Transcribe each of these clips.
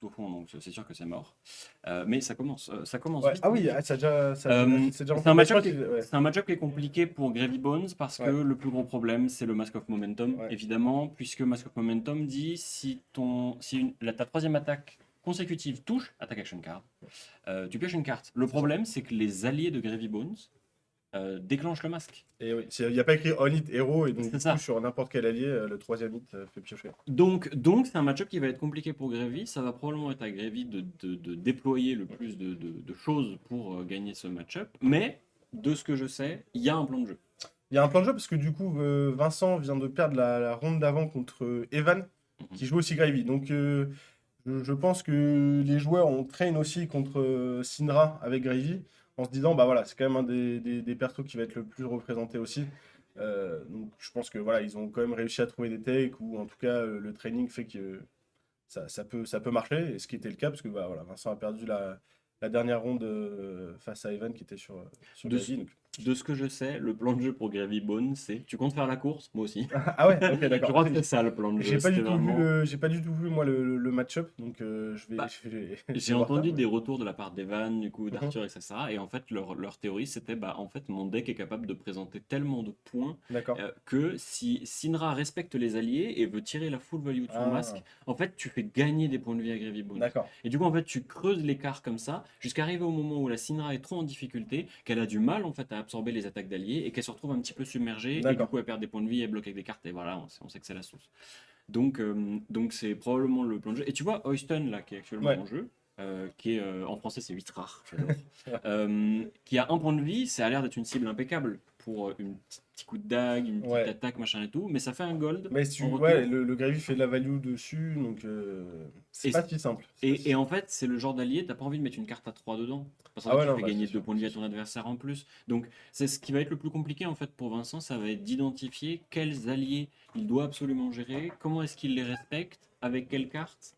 tout au fond, donc c'est sûr que c'est mort. Mais ça commence Ouais. vite. Ah oui, c'est déjà en C'est un fait. Bah, je match-up crois qui est, qu'il. Ouais. c'est un match-up qui est compliqué pour Gravy Bones parce que Ouais. le plus gros problème, c'est le Mask of Momentum, Ouais. évidemment, puisque Mask of Momentum dit si ta troisième attaque consécutive touche, attaque action card, tu pioches une carte. Le C'est ça. problème, c'est que les alliés de Gravy Bones déclenchent le masque. Et oui, il n'y a pas écrit on hit héros, et donc C'est du coup, ça. sur n'importe quel allié, le troisième hit fait piocher. Donc c'est un match-up qui va être compliqué pour Gravy. Ça va probablement être à Gravy de déployer le plus de choses pour gagner ce match-up. Mais, de ce que je sais, il y a un plan de jeu. Il y a un plan de jeu parce que du coup, Vincent vient de perdre la ronde d'avant contre Evan, Mhm. qui joue aussi Gravy. Donc, je pense que les joueurs ont train aussi contre Syndra avec Gravy, en se disant, bah voilà, c'est quand même un des persos qui va être le plus représenté aussi. Donc, je pense que voilà, ils ont quand même réussi à trouver des takes, ou en tout cas, le training fait que ça peut marcher, et ce qui était le cas, parce que bah, voilà, Vincent a perdu la dernière ronde face à Evan qui était sur De, ce- Gravy. Donc... de ce que je sais, le plan de jeu pour Gravy Bone, c'est tu comptes faire la course? Moi aussi. Ah ouais, ok, Je d'accord. crois que c'est ça le plan de J'ai jeu. pas C'était du tout vu vraiment. j'ai pas du tout vu moi le match-up, donc Bah, je j'ai vais voir ça. entendu des retours de la part d'Evan, du coup, Mhm. d'Arthur, etc. Et en fait, leur théorie, c'était bah, en fait, mon deck est capable de présenter tellement de points D'accord. que si Syndra respecte les alliés et veut tirer la full value de son Ah, masque, en fait, tu fais gagner des points de vie à Gravy Bones. d'accord. Et du coup, en fait, tu creuses l'écart comme ça, jusqu'à arriver au moment où la Syndra est trop en difficulté, qu'elle a du mal, en fait, à absorber les attaques d'alliés et qu'elle se retrouve un petit peu submergée. Et du D'accord. coup, elle perd des points de vie, elle bloque avec des cartes. Et voilà, on sait que c'est la sauce. Donc c'est probablement le plan de jeu. Et tu vois, Heuston, là, qui est actuellement Ouais. en jeu, qui est en français, c'est 8 rares, j'adore. Qui a un point de vie, ça a l'air d'être une cible impeccable pour une petit coup de dague, une petite Ouais. attaque, machin et tout, mais ça fait un gold Mais en ouais, retour. le Gravy fait de la value dessus, donc c'est Et, pas si simple. C'est pas si et en simple. fait, c'est le genre d'allié, t'as pas envie de mettre une carte à 3 dedans. Parce qu'en Ah fait, ouais, tu non, fais bah, gagner c'est 2 sûr, points de vie c'est à ton sûr. adversaire en plus. Donc, c'est ce qui va être le plus compliqué en fait pour Vincent, ça va être d'identifier quels alliés il doit absolument gérer, comment est-ce qu'il les respecte, avec quelles cartes.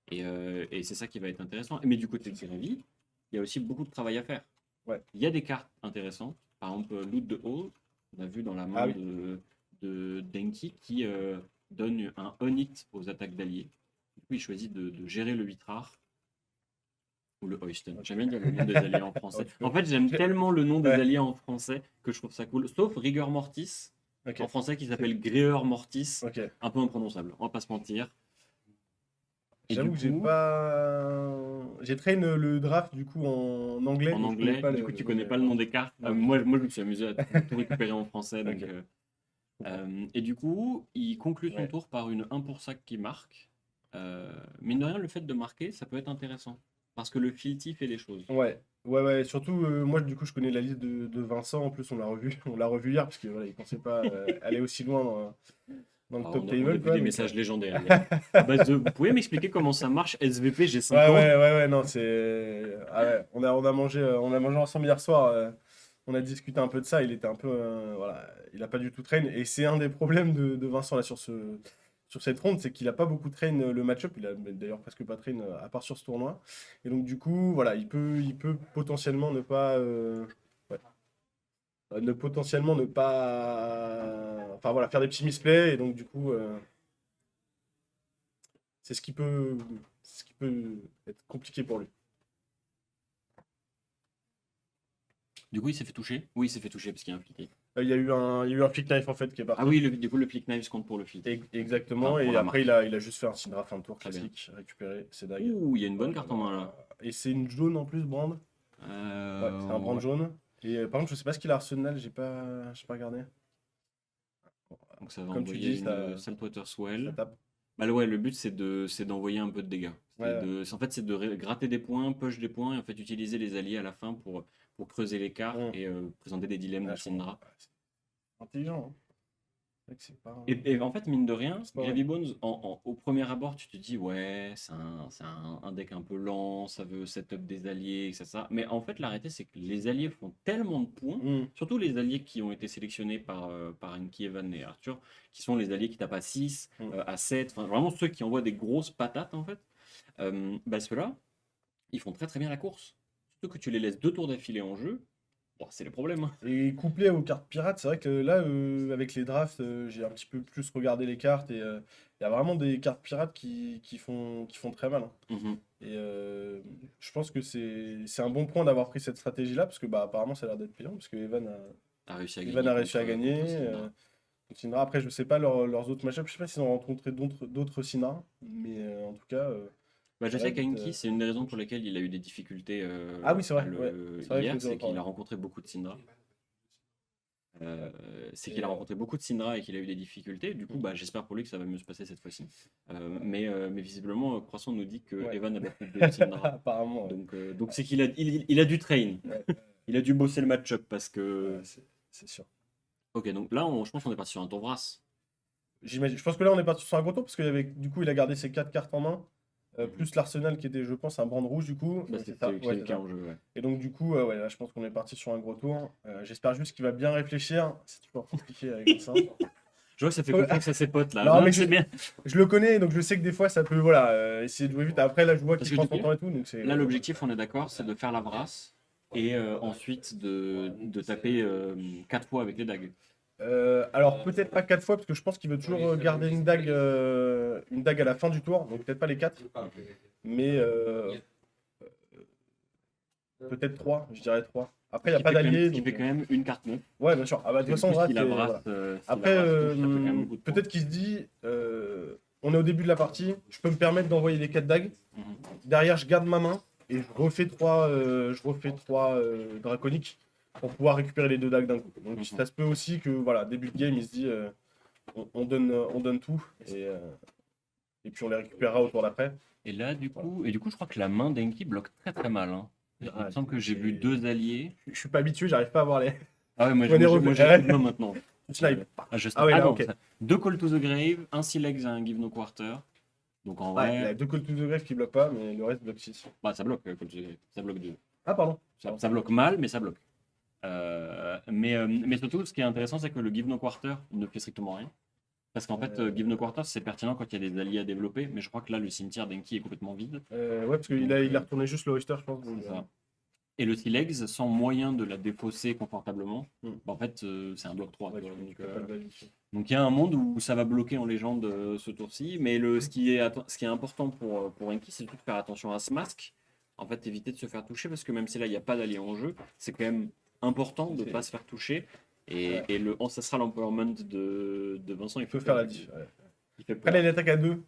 Et c'est ça qui va être intéressant. Mais du côté de Gravy, il y a aussi beaucoup de travail à faire. Ouais. Il y a des cartes intéressantes. Par exemple, Loot de Haut, on a vu dans la Ah main oui. de Denki qui donne un on-hit aux attaques d'alliés. Du coup, il choisit de gérer le 8 rare ou le Heuston. Ok. J'aime bien dire le nom des alliés en français. En Heuston. fait, j'aime J'ai- tellement le nom des Ouais. alliés en français que je trouve ça cool. Sauf Rigor Mortis, Ok. en français, qui C'est- s'appelle Gréeur Mortis. Ok. Un peu imprononçable, on va pas se mentir. Et du J'avoue que j'ai coup, pas. J'ai train le draft du coup en anglais, en et je connais anglais, pas du coup, tu connais ouais, pas le nom des cartes. non, du tout. Moi, je me suis amusé à tout récupérer en français. Ok, Donc, je comprends. et du coup, il conclut son Ouais. tour par une 1 pour sac qui marque. Mine de rien, le fait de marquer, ça peut être intéressant. Parce que le filti fait les choses. Ouais, ouais, ouais. Surtout, moi, du coup, je connais la liste de Vincent. En plus, on l'a revu, on l'a revu hier parce que voilà, il pensait pas aller aussi loin dans le top On a table, vu quoi. des Donc, messages légendaires hier. À base de, vous pouvez m'expliquer comment ça marche SVP, j'ai ouais, 5 ans? ouais, ouais, ouais. Non, c'est. Ah ouais, on a mangé ensemble hier soir. On a discuté un peu de ça. Il était un peu, voilà, il a pas du tout train. Et c'est un des problèmes de Vincent là sur cette ronde, c'est qu'il a pas beaucoup train le match-up. Il a d'ailleurs presque pas train à part sur ce tournoi. Et donc du coup, voilà, il peut potentiellement ne pas. Ouais, potentiellement ne pas. Enfin voilà, faire des petits misplays. Et donc du coup, c'est ce qui peut être compliqué pour lui. Du coup, il s'est fait toucher? Oui, il s'est fait toucher parce qu'il y a un flic. Il y a eu un flick knife en fait qui est Ah parti. oui, du coup, le flick knife compte pour le flic. Enfin, Exactement. pour Et la après, il marque. a, il a juste fait un Syndra fin de tour Très bien. classique, récupéré ses dagues. Ouh, il y a une bonne Voilà. carte en main là. Et c'est une jaune en plus, Brand. Ouais, c'est un Brand Ouais. jaune. Et par contre, je sais pas ce qu'il a Arsenal, j'ai pas regardé. Donc ça va Comme tu envoyer dis, une ça, Saltwater ça Swell. tape. Bah ouais, le but c'est d'envoyer un peu de dégâts. Ouais, ouais. En fait, c'est de gratter des points, push des points, et en fait utiliser les alliés à la fin pour creuser l'écart Hum. et présenter des dilemmes Ouais, de je comprends. Syndra. Ouais, c'est intelligent, hein. C'est vrai que c'est pas, Et en fait, mine de rien, c'est pas vrai. Gravy Bones, au premier abord, tu te dis, ouais, c'est un deck un peu lent, ça veut setup des alliés, etc. Mais en fait, la réalité, c'est que les alliés font tellement de points, Hum. surtout les alliés qui ont été sélectionnés par Enki, Evan et Arthur, qui sont les alliés qui tapent à 6, Hum. à 7, enfin vraiment ceux qui envoient des grosses patates, en fait. Bah ceux-là, ils font très très bien la course. Surtout que tu les laisses 2 tours d'affilée en jeu, Oh, c'est les problèmes, hein. Et couplé aux cartes pirates, c'est vrai que là, avec les drafts, j'ai un petit peu plus regardé les cartes et il y a vraiment des cartes pirates qui font très mal, hein. Mhm. Et je pense que c'est un bon point d'avoir pris cette stratégie-là, parce que bah, apparemment ça a l'air d'être payant, parce que A réussi à Evan gagner a réussi à contre gagner. Syndra. Contre Syndra. Après, je sais pas leurs autres matchups, je sais pas s'ils ont rencontré d'autres Syndra, mais en tout cas, Bah, je ça a sais l'air d'être. qu'Enki, c'est une des raisons pour lesquelles il a eu des difficultés Ah oui, c'est vrai, ouais. C'est vrai que je hier, les ai c'est qu'il a entendus. rencontré beaucoup de Syndra. C'est Et, qu'il a rencontré beaucoup de Syndra et qu'il a eu des difficultés. Du coup, bah, j'espère pour lui que ça va mieux se passer cette fois-ci. Mais visiblement, Croissant nous dit que ouais. Evan a battu deux Syndra. Apparemment, ouais. Donc c'est qu'il a du train. Ouais, Il a dû bosser le match-up parce que. ouais, c'est sûr. Ok, donc là, je pense qu'on est parti sur un tour Vras. J'imagine. Je pense que là, on est parti sur un gros tour parce du coup, il a gardé ses 4 cartes en main, Mhm. plus l'Arsenal qui était, je pense, un brand rouge du coup. Bah, C'est c'est ça. c'est Ouais, le c'est cas ça. en jeu, ouais. Et donc, du coup, ouais, là, je pense qu'on est parti sur un gros tour. J'espère juste qu'il va bien réfléchir. C'est toujours compliqué avec ça. Je vois que ça fait confiance à ses potes là. Non, Non, mais c'est bien. je le connais, donc je sais que des fois, ça peut, voilà, essayer de jouer vite. Après, là, je vois Parce qu'il que prend du son coup, temps et tout, donc c'est. là, l'objectif, on est d'accord, c'est de faire la brasse et ensuite de taper 4 fois avec les dagues. Alors peut-être pas 4 fois, parce que je pense qu'il veut toujours garder une dague à la fin du tour, donc peut-être pas les 4, mais peut-être 3, je dirais 3. Après, il n'y a pas d'allié, Ce qui donc. fait quand même une carte neuve. Ouais, bien sûr. Ah bah, de toute Du coup, façon, Rat, si la brasse, voilà. si la Après, brasse touche, ça fait quand même beaucoup de points. peut-être qu'il se dit, on est au début de la partie, je peux me permettre d'envoyer les 4 dagues. Mhm. Derrière, je garde ma main et je refais trois draconiques pour pouvoir récupérer les 2 dagues d'un coup. Donc Mhm. ça se peut aussi que, voilà, début de game, il se dit, on donne tout et puis on les récupérera au tour d'après. Et là, du coup, je crois que la main d'Enki bloque très très mal, hein. Il Ah, me semble que j'ai vu c'est- 2 alliés. Je suis pas habitué, j'arrive pas à voir les. Ah ouais, moi, Ouais, les moi, j'ai reflets. le coup de main maintenant. Snipe. Je Ah ouais, là, non, ok. 2 Call to the Grave, un Silex et un Give No Quarter. Donc en Ouais, il y a vrai, 2 Call to the Grave qui bloquent pas, mais le reste bloque 6. bah, ça bloque, Call to the Grave. Ça bloque 2. Ah, pardon. Ça bloque mal, mais ça bloque. Mais surtout, ce qui est intéressant, c'est que le Give No Quarter ne fait strictement rien. Parce qu'en fait, Give No Quarter, c'est pertinent quand il y a des alliés à développer, mais je crois que là, le cimetière d'Enki est complètement vide. Ouais, parce qu'il a retourné juste le Oyster, je pense. C'est ça. Et le Silex, sans moyen de la défausser confortablement, Mm. bah, en fait, c'est un bloc 3. Ouais, tu vois, tu donc, fais pas de value. donc il y a un monde où ça va bloquer en légende ce tour-ci, mais ce qui est important pour Enki, c'est de faire attention à ce masque. En fait, éviter de se faire toucher, parce que même si là, il n'y a pas d'allié en jeu, c'est quand même important de ne pas se faire toucher. Et, Ouais. et le Ancestral Empowerment de Vincent, il Il peut fait faire peur. la diff. Ouais. Il fait Après, peur. là, il attaque à 2.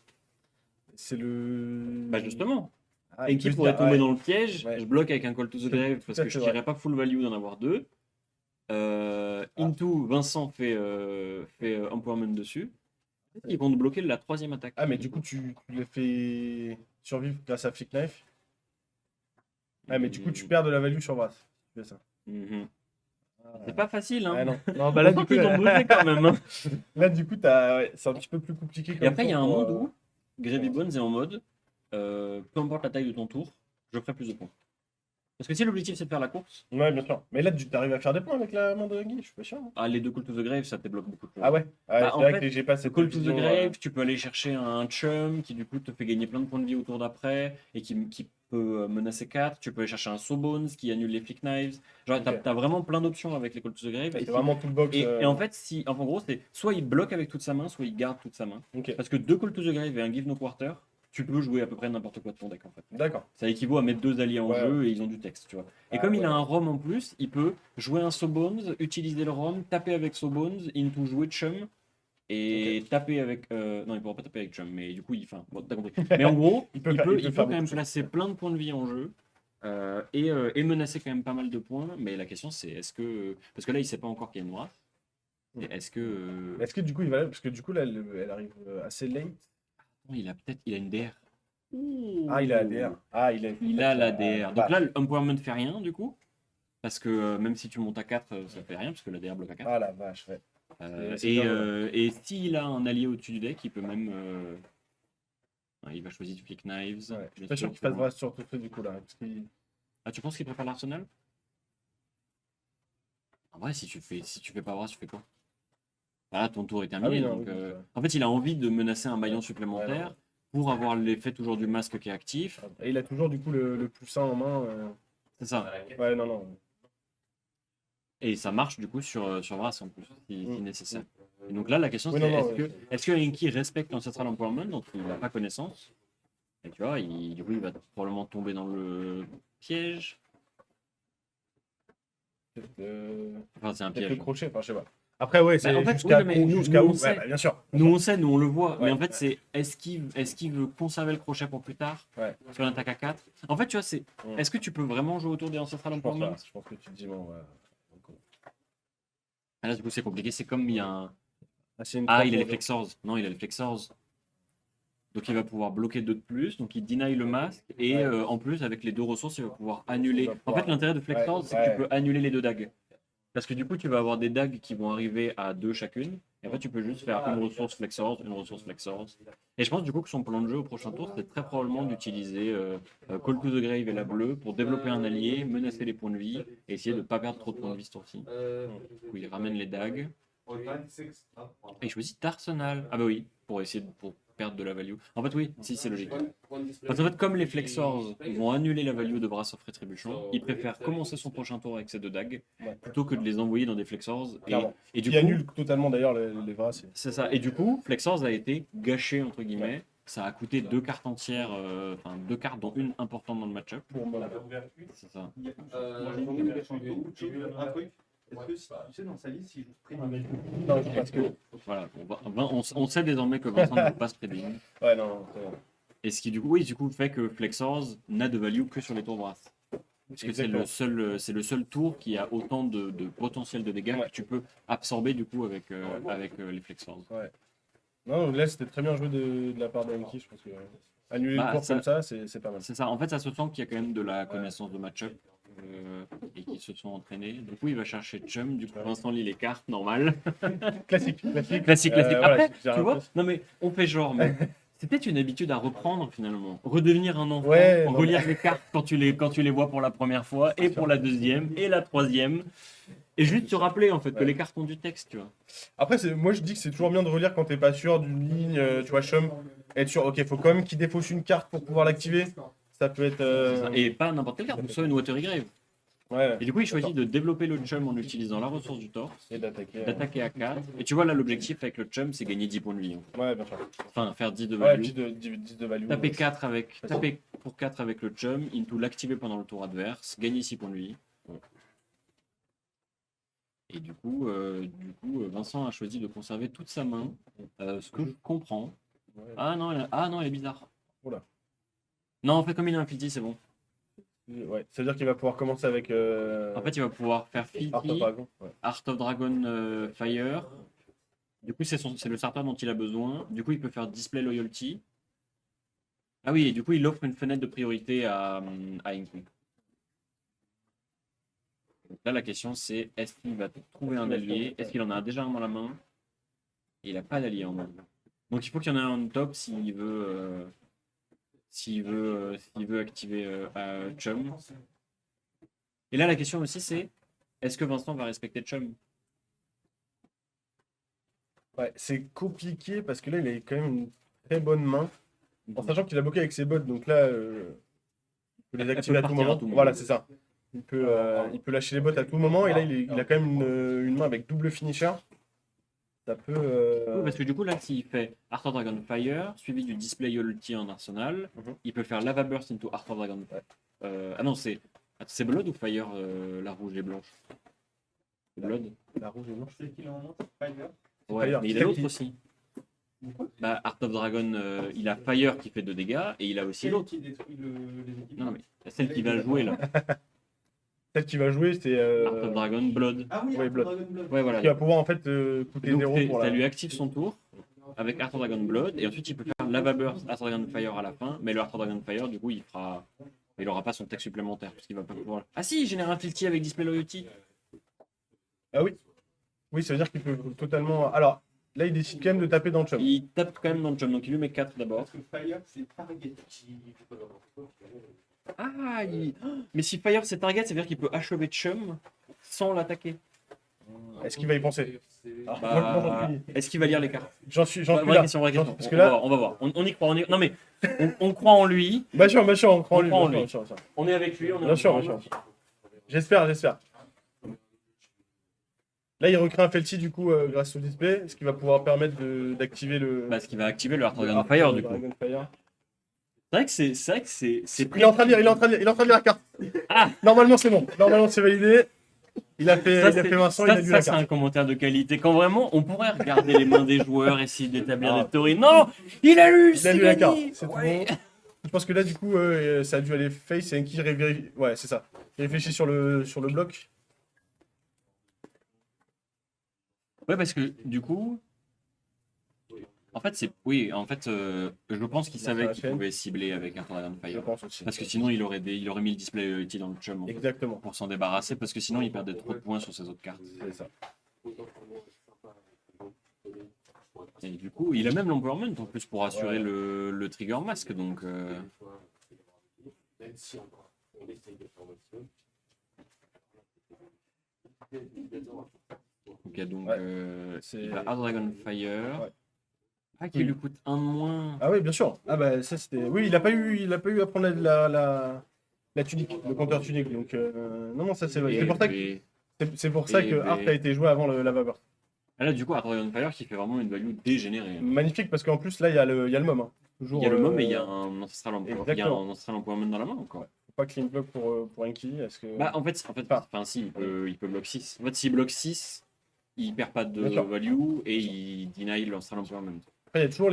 C'est le. Bah justement, Ah, il Enki peut se pourrait dire, tomber ouais. dans le piège. Ouais. Je bloque avec un Call to the C'est Grave tout parce à que je fait tirerais vrai. pas full value d'en avoir 2. Into, Vincent fait Empowerment dessus. Ils vont te bloquer la 3e attaque. Ah, mais du coup, tu le fais survivre grâce à Flick Knife. Ah, mais du coup, tu perds de la value sur Vras. Tu fais ça. Mhm. Ah. C'est pas facile, hein. Ah, non. Non, bah là, On du sent coup, qu'ils ont bougé quand même, hein. là, du coup, ouais, c'est un petit peu plus compliqué Et comme après, il y a tour un pour, monde où Gravy Bones est en mode peu importe la taille de ton tour, je ferai plus de points. Parce que si l'objectif c'est de faire la course, Ouais, bien sûr. Mais là, tu arrives à faire des points avec la main de Guy, je suis pas sûr. Hein. les 2 Call to the Grave, ça te débloque beaucoup de points. Ah ouais, Bah, c'est en vrai fait, que j'ai pas Le cette Call to the vision, Grave, tu peux aller chercher un chum qui du coup te fait gagner plein de points de vie au tour d'après et qui peut menacer 4. Tu peux aller chercher un Sawbones qui annule les Flick Knives. Genre, Ok. t'as vraiment plein d'options avec les Call to the Grave. C'est vraiment tout le box. Et en fait, en gros, c'est soit il bloque avec toute sa main, soit il garde toute sa main. Ok, Parce que 2 Call to the Grave et un Give No Quarter, tu peux jouer à peu près n'importe quoi de ton deck en fait. d'accord. Ça équivaut à mettre 2 alliés en Ouais. jeu et ils ont du texte, tu vois. Et Ah, comme il ouais. a un Rom en plus, il peut jouer un Sawbones, utiliser le Rom, taper avec Sawbones, into jouer Chum et taper avec. Non, il pourra pas taper avec Chum, mais du coup, enfin, bon, t'as compris. Mais en gros, Il il peut peut, faire- il il peut peut faire quand même beaucoup de placer choses. plein de points de vie en jeu. Et menacer quand même pas mal de points. Mais la question c'est est-ce que. Parce que là, il sait pas encore qu'il y a une race. Et est-ce que. Est-ce que du coup, il va. Parce que du coup, là, elle arrive assez late. Il a une DR. Ah, il a ADR. Ah, Il a la DR. Donc là, vache. le Empowerment fait rien du coup. Parce que même si tu montes à 4, ça fait rien, parce que la DR bloque à 4. Ah la vache, ouais. c'est Et, bien dommage. et s'il a un allié au-dessus du deck, il peut même. Il va choisir du Flick Knives. Ouais. Je suis pas sûr qu'il fasse Vras sur tout ce du coup là. Parce qu'il- Ah, tu penses qu'il préfère l'Arsenal? En vrai, si tu fais pas Vras, tu fais quoi? Voilà, ton tour est terminé. Ah oui, non, donc, oui, c'est vrai. en fait, il a envie de menacer un maillon Ouais, supplémentaire ouais. pour avoir l'effet toujours du masque qui est actif. Et il a toujours du coup le plus 1 en main. C'est ça. Ouais, non, non. Et ça marche du coup sur Brass en plus, si nécessaire. Et donc là, la question Oui, c'est non, est-ce que Enki respecte l'Ancestral Empowerment, dont il n'a pas connaissance? Et tu vois, du coup, il va probablement tomber dans le piège. Enfin, c'est un peut-être le piège. crochet, enfin, je sais pas. Après, ouais, Bah, c'est en fait, jusqu'à oui, non, mais jusqu'à nous, où? on sait. Bien sûr. Nous, on sait, nous, on le voit. Mais Ouais, en fait, ouais. c'est est-ce qu'il veut conserver le crochet pour plus tard Ouais. sur l'attaque à 4? En fait, tu vois, est-ce que tu peux vraiment jouer autour des Ancestral Je pense Empowerment? pas. Je pense que tu te dis, bon, ouais. Ah, là, du coup, c'est compliqué. C'est comme il y a un. Ah, c'est une Ah, trempe il a les pour- Flexors. Non, il a les Flexors. Donc, il va pouvoir bloquer 2 de plus. Donc, il deny le masque. Et Ouais. en plus, avec les 2 ressources, il va pouvoir annuler. Il va En pouvoir- fait, l'intérêt de Flexors, Ouais, c'est que tu ouais. peux annuler les 2 dagues. Parce que du coup, tu vas avoir des dagues qui vont arriver à 2 chacune. Et en fait, tu peux juste faire une ressource Flexors, une ressource Flexors. Et je pense du coup que son plan de jeu au prochain tour, c'est très probablement d'utiliser Call to the Grave et la bleue pour développer un allié, menacer les points de vie et essayer de ne pas perdre trop de points de vie ce tour-ci. Du coup, il ramène les dagues. Et il choisit Arsenal. Ah bah oui, pour essayer pour perdre de la value. En fait, oui, si, c'est logique. Parce qu'en fait, comme les Flexors vont annuler la value de Brass of Retribution, il préfère commencer son prochain tour avec ces 2 dagues Ouais. plutôt que de les envoyer dans des Flexors. Clairement. Et du Qui coup, annule totalement d'ailleurs les vras. c'est ça. Et du coup, Flexors a été gâché, entre guillemets. Ça a coûté 2 cartes entières, enfin 2 cartes, dont une importante dans le match-up. C'est ça. J'ai vu un truc. Est-ce que tu sais dans sa liste, il joue Spreading? Non, parce que. Voilà, on sait désormais que Vincent ne peut pas spreading. Ouais, non. Et ce qui, du coup, oui, du coup, fait que Flexors n'a de value que sur les tours Brass. Parce que c'est le seul tour qui a autant de potentiel de dégâts Ouais. que tu peux absorber du coup avec les Flexors. Ouais. Non, là c'était très bien joué de la part d'Enki, je pense que annuler Bah, le tour ça- comme ça, c'est pas mal. C'est ça, en fait, ça se sent qu'il y a quand même de la connaissance de match-up et qu'ils se sont entraînés. Du coup, il va chercher Chum, du coup, Vincent lit les cartes, normal. Classique. Classique. Voilà, Après, je dirais tu un vois, peu. non mais on fait genre, mais c'est peut-être une habitude à reprendre finalement. Redevenir un enfant, Ouais, non, relire les cartes quand tu les vois pour la première fois, et pour la deuxième, et la troisième. Et juste se rappeler en fait que Ouais. les cartes ont du texte, tu vois. Après, moi je dis que c'est toujours bien de relire quand t'es pas sûr d'une ligne, tu vois, Chum, être sûr, ok, faut quand même qu'il défausse une carte pour pouvoir l'activer. Ça peut être. Et pas n'importe quelle carte, soit une Watery Grave. Ouais, Et du coup, il choisit de développer le chum en utilisant la ressource du torse, et d'attaquer. d'attaquer à 4. Et tu vois là, l'objectif avec le chum, c'est gagner 10 points de vie. Hein. Ouais, bien sûr. Enfin, faire 10 de Ouais, value. 10 de value. Taper pour 4 avec le chum, into l'activer pendant le tour adverse, gagner 6 points de vie. Et du coup, Vincent a choisi de conserver toute sa main, ce que je comprends. Ouais. Ah non, elle est bizarre. Oula. Non, en fait, comme il a un Filthy, c'est bon. Ouais, ça veut dire qu'il va pouvoir commencer avec. En fait, il va pouvoir faire Art of Filthy, Dragon. Ouais. Art of Dragon Fire. Du coup, c'est le starter dont il a besoin. Du coup, il peut faire Display Loyalty. Ah oui, et du coup, il offre une fenêtre de priorité à Enki. Donc là, la question, c'est est-ce qu'il va trouver un allié? Est-ce qu'il en a déjà un dans la main? Et il n'a pas d'allié en main. Donc il faut qu'il y en ait un top s'il veut, s'il veut activer Chum. Et là, la question aussi, c'est est-ce que Vincent va respecter Chum? Ouais, c'est compliqué parce que là, il a quand même une très bonne main. En sachant qu'il a bloqué avec ses bots, donc là, il peut les Elle activer peut à tout partir à moment. tout moment. Voilà, c'est ça. Il peut lâcher les bots à tout moment. Et là, il a quand même une main avec double finisher. Ça peut. Oui, parce que du coup, là, s'il fait Art of Dragon Fire, suivi du Display Loyalty en arsenal, il peut faire Lava Burst into Art of Dragon. Ah non, c'est Blood ou Fire, la rouge et blanche? C'est Blood. La rouge et blanche. C'est qu'il en monte, Fire. Ouais, Fire. mais il a l'autre aussi. Bah, Art of Dragon, il a Fire qui fait 2 dégâts et il a aussi l'autre. Qui détruit les équipes. Non, mais celle qui va jouer là. Celle qui va jouer, c'est. Art of Dragon, Blood. Ah oui, Ouais, Blood. Dragon Blood. Ouais, voilà. Qui va pouvoir en fait Et coûter donc, 0 pour ça la. lui active son tour avec Art of Dragon Blood et ensuite il peut faire Lava Burst, Art of Dragon Fire à la fin. Mais le Art of Dragon Fire, du coup, il aura pas son texte supplémentaire parce qu'il va pas pouvoir. Ah si, il génère un Filthy avec Display Loyalty. Ah oui. Oui, ça veut dire qu'il peut totalement. Alors, là, il décide quand même de taper dans le chum. Il tape quand même dans le chum, donc il lui met 4 d'abord. Parce que Fire, c'est target. Ah, mais si Fire c'est target, ça veut dire qu'il peut achever Chum sans l'attaquer. Est-ce qu'il va y penser? Ah, Moi, j'en suis. Est-ce qu'il va lire les cartes? J'en suis Vraie là. question. Parce que On là, va voir, on va voir. On y croit. Non mais, on croit en lui. bien sûr, on croit en On lui. croit en bien lui. sûr, bien sûr. On est avec lui. On est Bien sûr, ensemble. bien sûr. J'espère. Là, il recrée un Felty du coup grâce au display, ce qui va pouvoir permettre d'activer le. Bah, ce qui va activer le Heart le Dragon Art Fire, du coup. Dragon Fire. C'est vrai que c'est Il est en train de lire, il est en train de lire la carte. Ah Normalement, c'est bon. Normalement, c'est validé. Il a fait c'est- Vincent, il a lu ça, la c'est un carte. commentaire de qualité. Quand vraiment, on pourrait regarder les mains des joueurs, essayer d'établir Ah. des théories. Non, il a lu, Il a c'est lu la carte, gagné. c'est tout Ouais. bon. Je pense que là, du coup, ça a dû aller face et Enki vérifie. Ouais, c'est ça. Il réfléchit sur le bloc. Ouais, parce que du coup, en fait, je pense qu'il Il a savait fait la qu'il chaîne. pouvait cibler avec un Dragon Je Fire. pense aussi. Parce que sinon, il aurait mis le display Loyalty dans le chum en fait, Exactement. pour s'en débarrasser, parce que sinon, il perdait trop de points sur ses autres cartes. C'est ça. Et du coup, il a même l'Empowerment en plus pour assurer le Trigger Mask, donc. Ok, donc Ouais, il va Hard Dragon Fire. Ouais. Ah, qui lui coûte un de moins. Ah oui, bien sûr. Ah bah ça c'était. Oui, il a pas eu à prendre la tunique, le compteur tunique. Donc non, ça c'est vrai. C'est pour ça que c'est pour ça que Art a été joué avant la Vapeur. Ah, là, du coup, Hard Dragon Fire qui fait vraiment une value dégénérée. Magnifique parce qu'en plus là il y a le mom. Hein. Toujours, Il y a le mom et il y a un Ancestral Empowerment. Il y a exactement. un Ancestral Empowerment dans la main encore. Ouais. Faut pas clean block pour Enki. Est-ce que. Bah, en fait, Pas. enfin, si, il peut block 6. En fait, s'il bloque 6, il perd pas de Bien sûr. value et il deny l'Ancestral Empowerment. Après, il y a toujours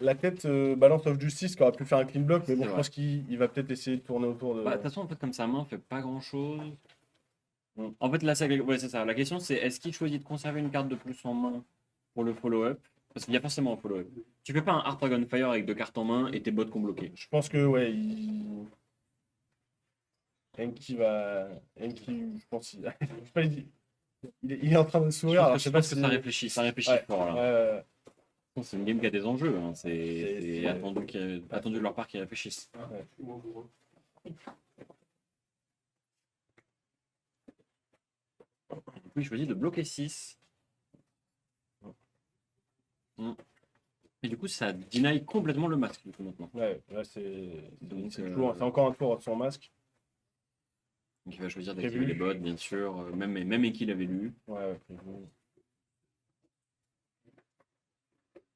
la tête Balance of Justice qui aurait pu faire un clean block, mais bon, C'est je vrai. pense qu'il va peut-être essayer de tourner autour de. Bah, de toute façon, en fait, comme sa main fait pas grand chose. En fait, là, c'est ça. La question, c'est est-ce qu'il choisit de conserver une carte de plus en main pour le follow-up? Parce qu'il y a forcément un follow-up. Tu fais pas un Hard Dragon Fire avec 2 cartes en main et tes bots qu'on bloqué. Je pense que, ouais, Enki va. Enki, je pense qu'il. Je sais pas, il est en train de sourire, alors je sais pas que si. ça réfléchit Ouais, fort là. ouais, C'est une game qui a des enjeux. Hein. C'est- C'est attendu de leur part qu'ils réfléchissent. Du coup, il choisit de bloquer 6. Et du coup, ça deny complètement le masque du coup, maintenant. ouais, là c'est. Donc, C'est encore un tour sans masque. Donc il va choisir Prévu. d'activer les bots, bien sûr. Même qu'il avait lu. Ouais.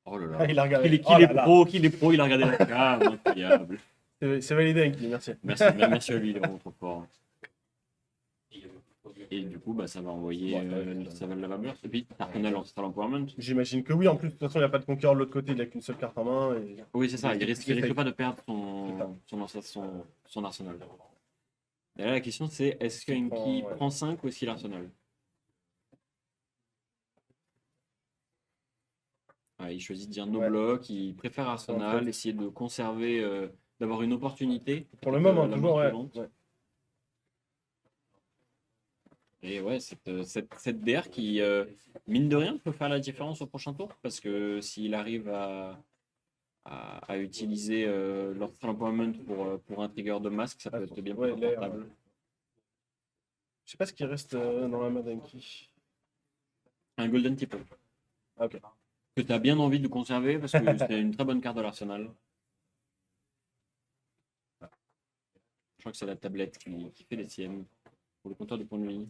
Oh là là. Ah, il a regardé. Qu'il est pro, il a regardé la cam. Incroyable. C'est validé, Enki, merci. Merci à lui, il est vraiment trop fort. Et du coup, bah, ça va envoyer ça va le lava burst. Et puis, Arsenal Ancestral Empowerment. J'imagine que oui, en plus, de toute façon, il n'y a pas de conquérant de l'autre côté, il a qu'une seule carte en main. Et... Oui, c'est ça, il risque pas de perdre C'est son arsenal. Et là, la question c'est est-ce qu'Enki prend 5 ou est-ce qu'il a Arsenal? Ouais, il choisit de dire no block, il préfère Arsenal, essayer de conserver, d'avoir une opportunité. Pour le moment, la toujours, main ouais. suivante. Et ouais, cette DR qui, mine de rien, peut faire la différence au prochain tour, parce que s'il arrive à utiliser l'Ancestral Empowerment pour un trigger de masque, ça peut être bien plus confortable. Je sais pas ce qui reste dans la main d'Enki. Un Golden Tipple. Ok. Que tu as bien envie de conserver, parce que c'est une très bonne carte de l'arsenal. Je crois que c'est la tablette qui fait les siennes. Pour le compteur de points de vie.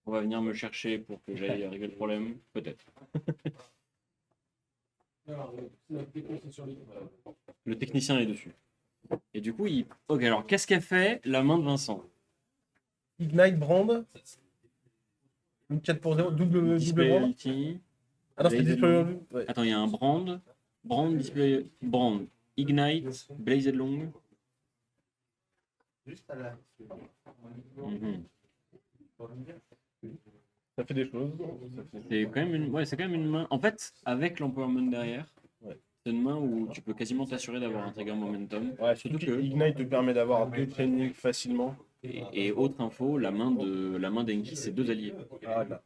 On va venir me chercher pour que j'aille régler le problème. Peut-être. Le technicien est dessus. Et du coup, ok, alors qu'est-ce qu'elle fait, la main de Vincent? Ignite Brand. Une 4 pour 0, double Display brand. Ability. Ah non, c'était Blazed display. Long. Ouais. Attends, il y a un display, brand, Ignite, Blazed Long. Juste à la. Mhm. Ça fait des choses. C'est quand même une main. En fait, avec l'empowerment derrière, Ouais. c'est une main où tu peux quasiment t'assurer d'avoir un trigger momentum. Ouais, surtout que Ignite te permet d'avoir 2 training facilement. Et autre info, la main d'Enki, c'est 2 alliés. Ah, là.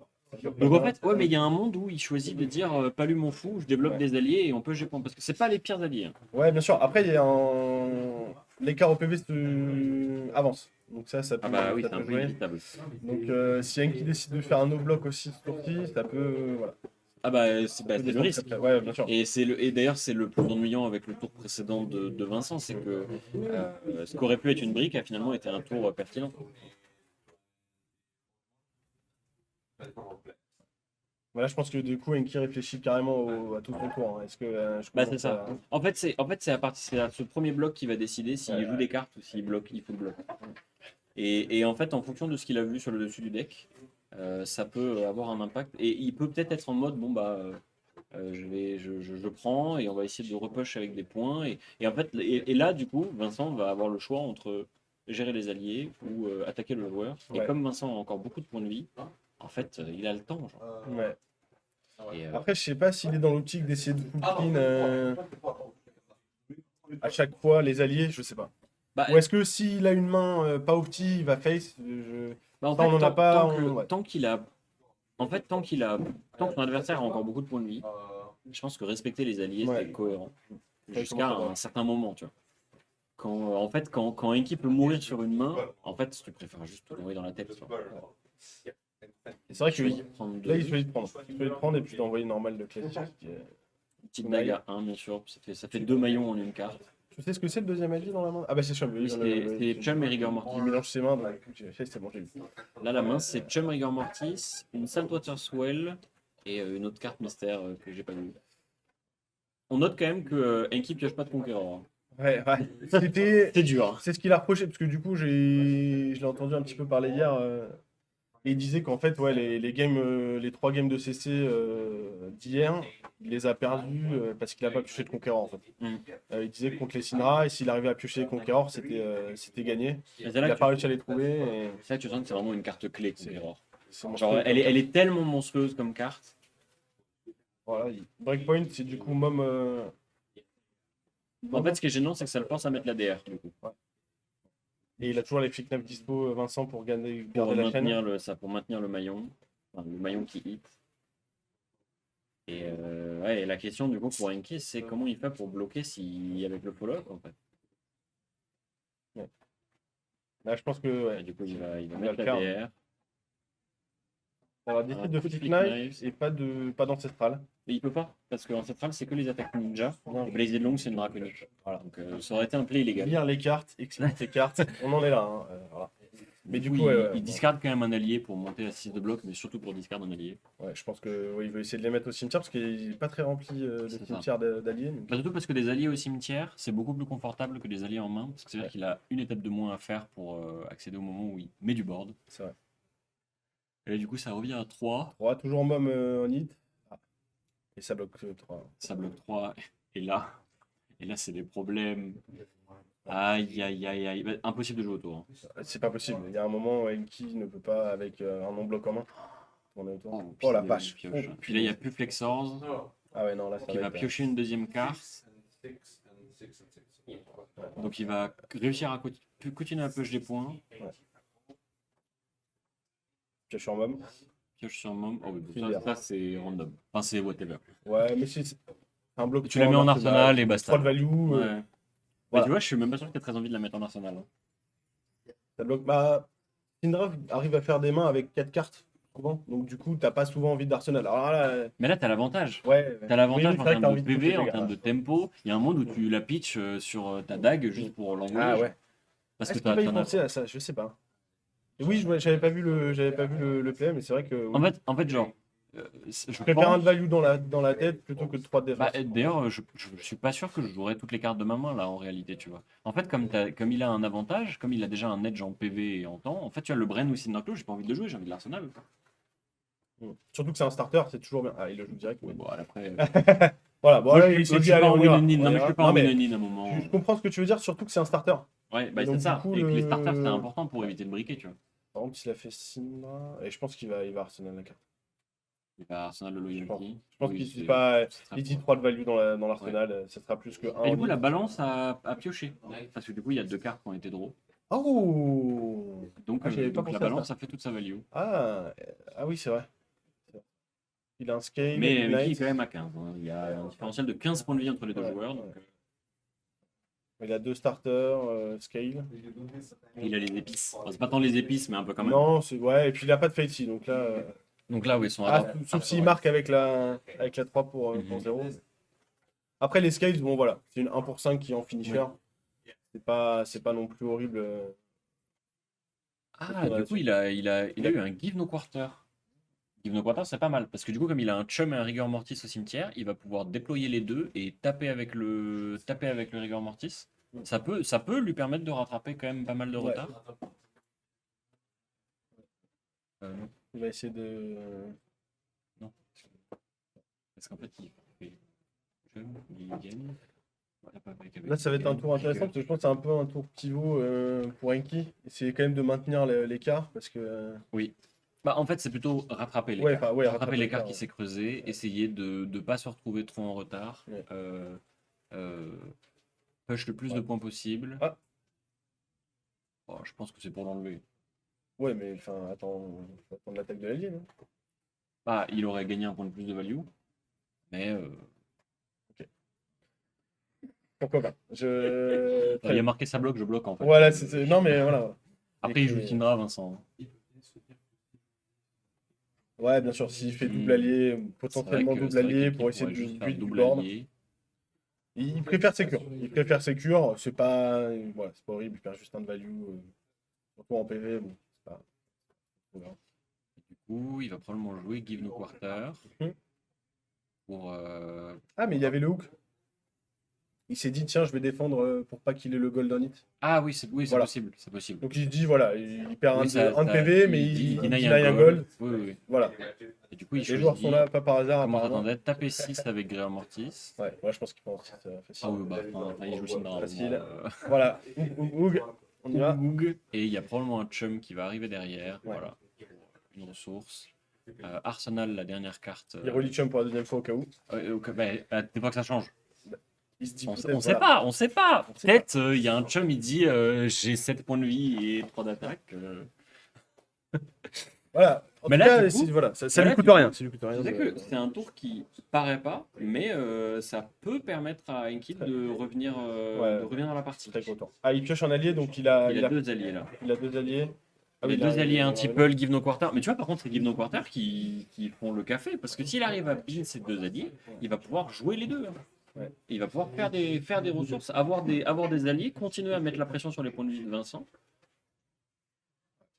Donc en fait, ouais, mais il y a un monde où il choisit de dire pas lui m'en fous, je développe des alliés et on peut GP. Parce que c'est pas les pires alliés. Hein. Ouais, bien sûr. Après, il y a l'écart au PV avance. Donc ça peut, Ah bah oui, ça c'est un peut peu jouer. inévitable. Donc si Enki décide de faire un no-block aussi ce tour-ci, ça peut... voilà. Ah bah c'est le risque. Ouais, bien sûr. Et d'ailleurs, c'est le plus ennuyant avec le tour précédent de Vincent, c'est que ce qu'aurait pu être une brique a finalement été un tour pertinent. Voilà, je pense que du coup, Enki réfléchit carrément à tout son tour, hein. Est-ce que je Bah, c'est commence ça. En fait, c'est à ce premier bloc qui va décider s'il joue des cartes ou s'il bloque, il faut le bloc. Et en fait, en fonction de ce qu'il a vu sur le dessus du deck, ça peut avoir un impact. Et il peut peut-être être en mode, bon, bah, je prends et on va essayer de repush avec des points. Et en fait, et là, du coup, Vincent va avoir le choix entre gérer les alliés ou attaquer le joueur. Et Ouais. comme Vincent a encore beaucoup de points de vie, en fait, il a le temps, genre. Ouais. Et, Après, je sais pas s'il est dans l'optique d'essayer de full clean à chaque fois les alliés, je sais pas. bah, Ou est-ce que s'il a une main pas opti, il va face bah, en Ça, fait, on en a pas. Ouais. tant qu'il a, en fait, tant que son adversaire a encore beaucoup de points de vie, je pense que respecter les alliés, Ouais. c'est cohérent. Ouais, Jusqu'à comment ça va. un certain moment, tu vois. En fait, quand un équipe peut mourir sur une main, en fait, tu préfères juste tout envoyer dans la tête. Tu vois. Et c'est vrai que Choisis de prendre là, il deux, choisit de prendre. Il choisit de prendre et puis d'envoyer normal de classique. une petite dague à 1, bien sûr. Ça fait 2 maillons en une carte. Tu sais ce que c'est le deuxième allié dans la main? Ah bah c'est Chum. Oui, C'est Chum et Rigor Il Mortis. mélange ses mains, donc c'est bon, j'ai vu. Là, la main, c'est Chum, Rigor Mortis, une Saltwater Swell et une autre carte mystère que j'ai pas vue. On note quand même que Enki pioche pas de Conqueror. Ouais, ouais. C'est dur. Hein. C'est ce qu'il a reproché, parce que du coup, je l'ai entendu un petit peu parler hier. Et il disait qu'en fait, ouais, les 3 games de CC d'hier, il les a perdus parce qu'il n'a pas pioché de Conqueror en fait. Mm. Il disait que contre les Syndra, et s'il arrivait à piocher les Conqueror, c'était gagné. Et Il c'est là n'a que pas réussi à les trouver. Et c'est là que tu sens que c'est vraiment une carte clé, Conqueror. c'est Genre, monstrueux. elle est tellement monstrueuse comme carte. Voilà, Breakpoint, c'est du coup Mom. En fait, ce qui est gênant, c'est que ça le force à mettre la DR, du coup. Et il a toujours les flics 9 dispo, Vincent, pour garder Pour la chaîne. maintenir le maillon. Enfin, le maillon qui hit. Et, ouais, et la question, du coup, pour Enki, c'est comment il fait pour bloquer avec le follow-up, en fait. Là, je pense que ouais, Et du coup, il va va mettre le la faire. DR. on va décider de coup de Flick Flick Knife Knife. et pas d'ancestral. Mais il peut pas, parce qu'Ancestral, c'est que les attaques ninja. Et Blazed Long, c'est une draconique. Voilà. Donc, ça aurait été un play illégal. Lire les cartes, expliquer les cartes, on en est là. Hein, voilà. Mais du coup, il discarde quand même un allié pour monter à 6 de bloc, mais surtout pour discard un allié. ouais, je pense que il veut essayer de les mettre au cimetière parce qu'il n'est pas très rempli de C'est ça. cimetière d'alliés. donc- Bah, surtout parce que des alliés au cimetière, c'est beaucoup plus confortable que des alliés en main, parce que c'est-à-dire qu'il a une étape de moins à faire pour accéder au moment où il met du board. C'est vrai. Et du coup, ça revient à 3. 3, toujours Mom en hit. Ah. Et ça bloque 3. Ça bloque 3. Et là c'est des problèmes. Aïe, aïe, aïe, aïe. Bah, impossible de jouer autour. Hein. C'est pas possible. Il y a un moment où Enki ne peut pas, avec un non-bloc en main, tourner autour. Oh, Oh la puis vache. il pioche. Puis là, il n'y a plus Flexors, Ah ouais, non, là, ça qui va être, piocher une deuxième carte. Donc il va réussir à continuer à piocher des points. je suis en Mom. Pioche sur Mom. Oh, C'est ça, bien. ça, c'est random. Enfin, c'est whatever. Ouais, mais c'est un bloc. Tu la mets en arsenal et basta. 3 de value. Ouais. Voilà. Bah, tu vois, je suis même pas sûr que tu aies très envie de la mettre en arsenal. Hein. Ça bloque. Bah, Syndra arrive à faire des mains avec 4 cartes, souvent. Donc, du coup, t'as pas souvent envie d'Arsenal. Alors là, Mais là, t'as l'avantage. ouais. T'as l'avantage Oui, en c'est vrai que t'as termes envie de de PV, pousser, en les termes gars. de tempo. Il y a un monde où tu la pitches sur ta dague juste pour l'envoyer. Ah genre. ouais. Parce que Est-ce qu'il va y t'en as. penser à ça? Je sais pas. Et oui, j'avais pas vu le play, mais c'est vrai que. Oui. En fait, genre. Je Je préfère un pense. de value dans la tête plutôt que de 3 de défense. Bah, d'ailleurs, je suis pas sûr que je jouerais toutes les cartes de ma main là en réalité, tu vois. En fait, comme il a un avantage, comme il a déjà un edge en PV et en temps, en fait, tu as le Brain ou Cyndaquil, j'ai pas envie de le jouer, j'ai envie de l'Arsenal. Surtout que c'est un starter, c'est toujours bien. Ah, il le joue direct. Ouais, bon, après. Voilà, bon, Moi, là, je il suis s'est dit, pas allez, en on y va. win-in, non, On mais y je va. suis pas en Non, mais win-in à un moment. je comprends ce que tu veux dire, surtout que c'est un starter. Ouais, bah Et donc, c'est ça. du coup, Et que les le- starters, c'est important pour éviter de briquer, tu vois. Par contre, il a fait Syndra. Et je pense qu'il va Arsenal la carte. Il va Arsenal le Je pense. loyalty. Je pense Oui, qu'il c'est- dit pas. c'est très Il dit fort. 3 de value dans l'arsenal, ça sera plus que 1. Et du coup, la balance a pioché. Parce que du coup, il y a 2 cartes qui ont été draw. Oh Donc, Ah, j'avais pas donc la pensé à balance ça. a fait toute sa value. Ah oui, c'est vrai. Il a un scale. Mais Ignite. qui est quand même à 15. Hein. Il y a un différentiel de 15 points de vie entre les deux Ouais, joueurs. ouais. Donc, Il a 2 starters, scale. il a les épices. Enfin, c'est pas tant les épices, mais un peu quand même. Non, c'est ouais, et puis il a pas de Fatey, donc là. Donc là, oui, ils sont Sauf s'il marque avec la 3 pour Mhm. 0. Après les scales, bon voilà, c'est une 1 pour 5 qui est en finisher. C'est pas non plus horrible. Ah, du coup, il a eu un Give No Quarter. Give No Quarter, c'est pas mal. Parce que du coup, comme il a un Chum et un Rigor Mortis au cimetière, il va pouvoir déployer les deux et taper avec le Rigor Mortis. Ça peut lui permettre de rattraper quand même pas mal de Ouais. retard. Non, Il va essayer de. non. Parce qu'en fait, il fait Chum, il gagne. Voilà, pas avec Là, ça va être un tour intéressant parce que je pense que c'est un peu un tour pivot pour Enki. Essayer quand même de maintenir l'écart parce que. Oui. Bah, en fait, c'est plutôt rattraper Ouais, l'écart. enfin, ouais, rattraper l'écart l'écart, qui s'est creusé, essayer de ne pas se retrouver trop en retard. Ouais. Euh, push le plus de points possible. Ah. Oh, je pense que c'est pour l'enlever. Ouais, mais enfin, attends, faut attendre l'attaque de l'allié, non? Bah, il aurait gagné un point de plus de value. Mais Pourquoi pas? Je. il y a marqué ça bloque, je bloque en fait. Voilà, non, mais voilà. Après, il joue Syndra, Vincent. Ouais, bien sûr, s'il fait double allié, potentiellement C'est vrai double allié qu'il pour essayer pourrait de juste faire build du double board. allié. Il préfère Sécure. Il préfère Sécure. C'est pas. Voilà, c'est pas horrible. Il perd juste un de value. Surtout en PV. Bon, c'est pas. trop grave. Du coup, il va probablement jouer Give No Quarter. Mhm. Pour. Ah, mais il y avait le hook. Il s'est dit, tiens, je vais défendre pour pas qu'il ait le golden hit. Ah oui, c'est Voilà. possible. C'est possible. Donc il se dit, voilà, il perd Oui, un de PV, mais il deny un gold. Oui, oui. Voilà. Et du coup, il Les joueurs sont là, pas par hasard. Comment apparemment. t'attendais? Taper 6 avec Grey Mortis. Ouais, je pense qu'il pense que c'est facile. Ah oui, bah, il joue Syndra. Facile. Voilà. Oug, on y va. Oug. Et il y a probablement un Chum qui va arriver derrière. Ouais. Voilà. Une ressource. Arsenal, la dernière carte. Il relie Chum pour la deuxième fois au cas où. T'es pas que ça change. Il se dit, On peut-être, sait voilà. pas, on sait pas. On sait Peut-être il y a un Chum, il dit j'ai 7 points de vie et 3 d'attaque. Voilà. En Mais tout là, cas, du coup- voilà, ça mais lui là, coûte du rien. coup, Ça lui coûte rien. C'est vrai que c'est un tour qui paraît pas, mais ça peut permettre à Enki de revenir dans la partie. Très content. Ah, il pioche un allié, donc il a 2 alliés là. il a 2 alliés. Ah Les oui, deux alliés, un petit Tipple, Give No Quarter. Mais tu vois, par contre, c'est Give No Quarter qui font le café. Parce que s'il arrive à bin ces 2 alliés, il va pouvoir jouer les deux. Hein. Ouais. Et il va pouvoir faire des ressources, avoir des alliés, continuer à mettre la pression sur les points de vie de Vincent.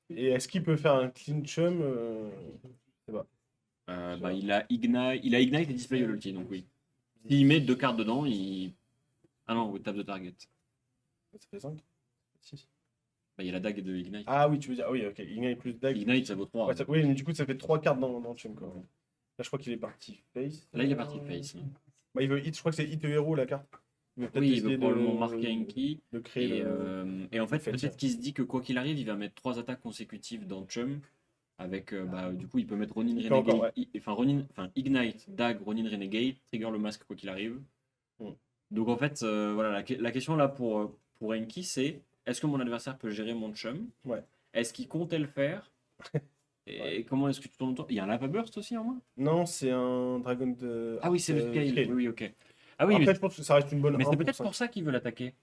Et est-ce qu'il peut faire un clean chum Il a Ignite et Display Loyalty, donc oui. S'il met 2 cartes dedans, il. Ah non, oui, tape de target. Ça fait 5 6. Il y a la dague de Ignite. Ah oui, tu veux dire. Ah oui, ok. Ignite plus dague. Ignite, ça vaut 3. Ouais, oui, mais du coup, ça fait 3 cartes dans le chum. Quoi. Là, je crois qu'il est parti face. Là, il est parti face. Hein. Bah, il veut hit, je crois que c'est hit héros la carte. Il veut peut-être Oui, il essayer veut probablement marquer Enki. de créer Et en fait, fait peut-être qu'il se dit que quoi qu'il arrive, il va mettre 3 attaques consécutives dans Chum. Avec, du coup, il peut mettre Ronin Il Renegade. peut encore, ouais. Ignite, Dag, Ronin Renegade, trigger le masque quoi qu'il arrive. Mm. Donc en fait, voilà, la question là pour Enki, c'est est-ce que mon adversaire peut gérer mon Chum? Ouais. Est-ce qu'il comptait le faire? Et comment est-ce que tu tournes autour? Il y a un Lava Burst aussi en moins? Non, c'est un dragon de. Ah oui, c'est le scale. Oui, ok. Ah oui, Après, je pense que ça reste une bonne. mais 1 c'est pour peut-être 5. pour ça qu'il veut l'attaquer.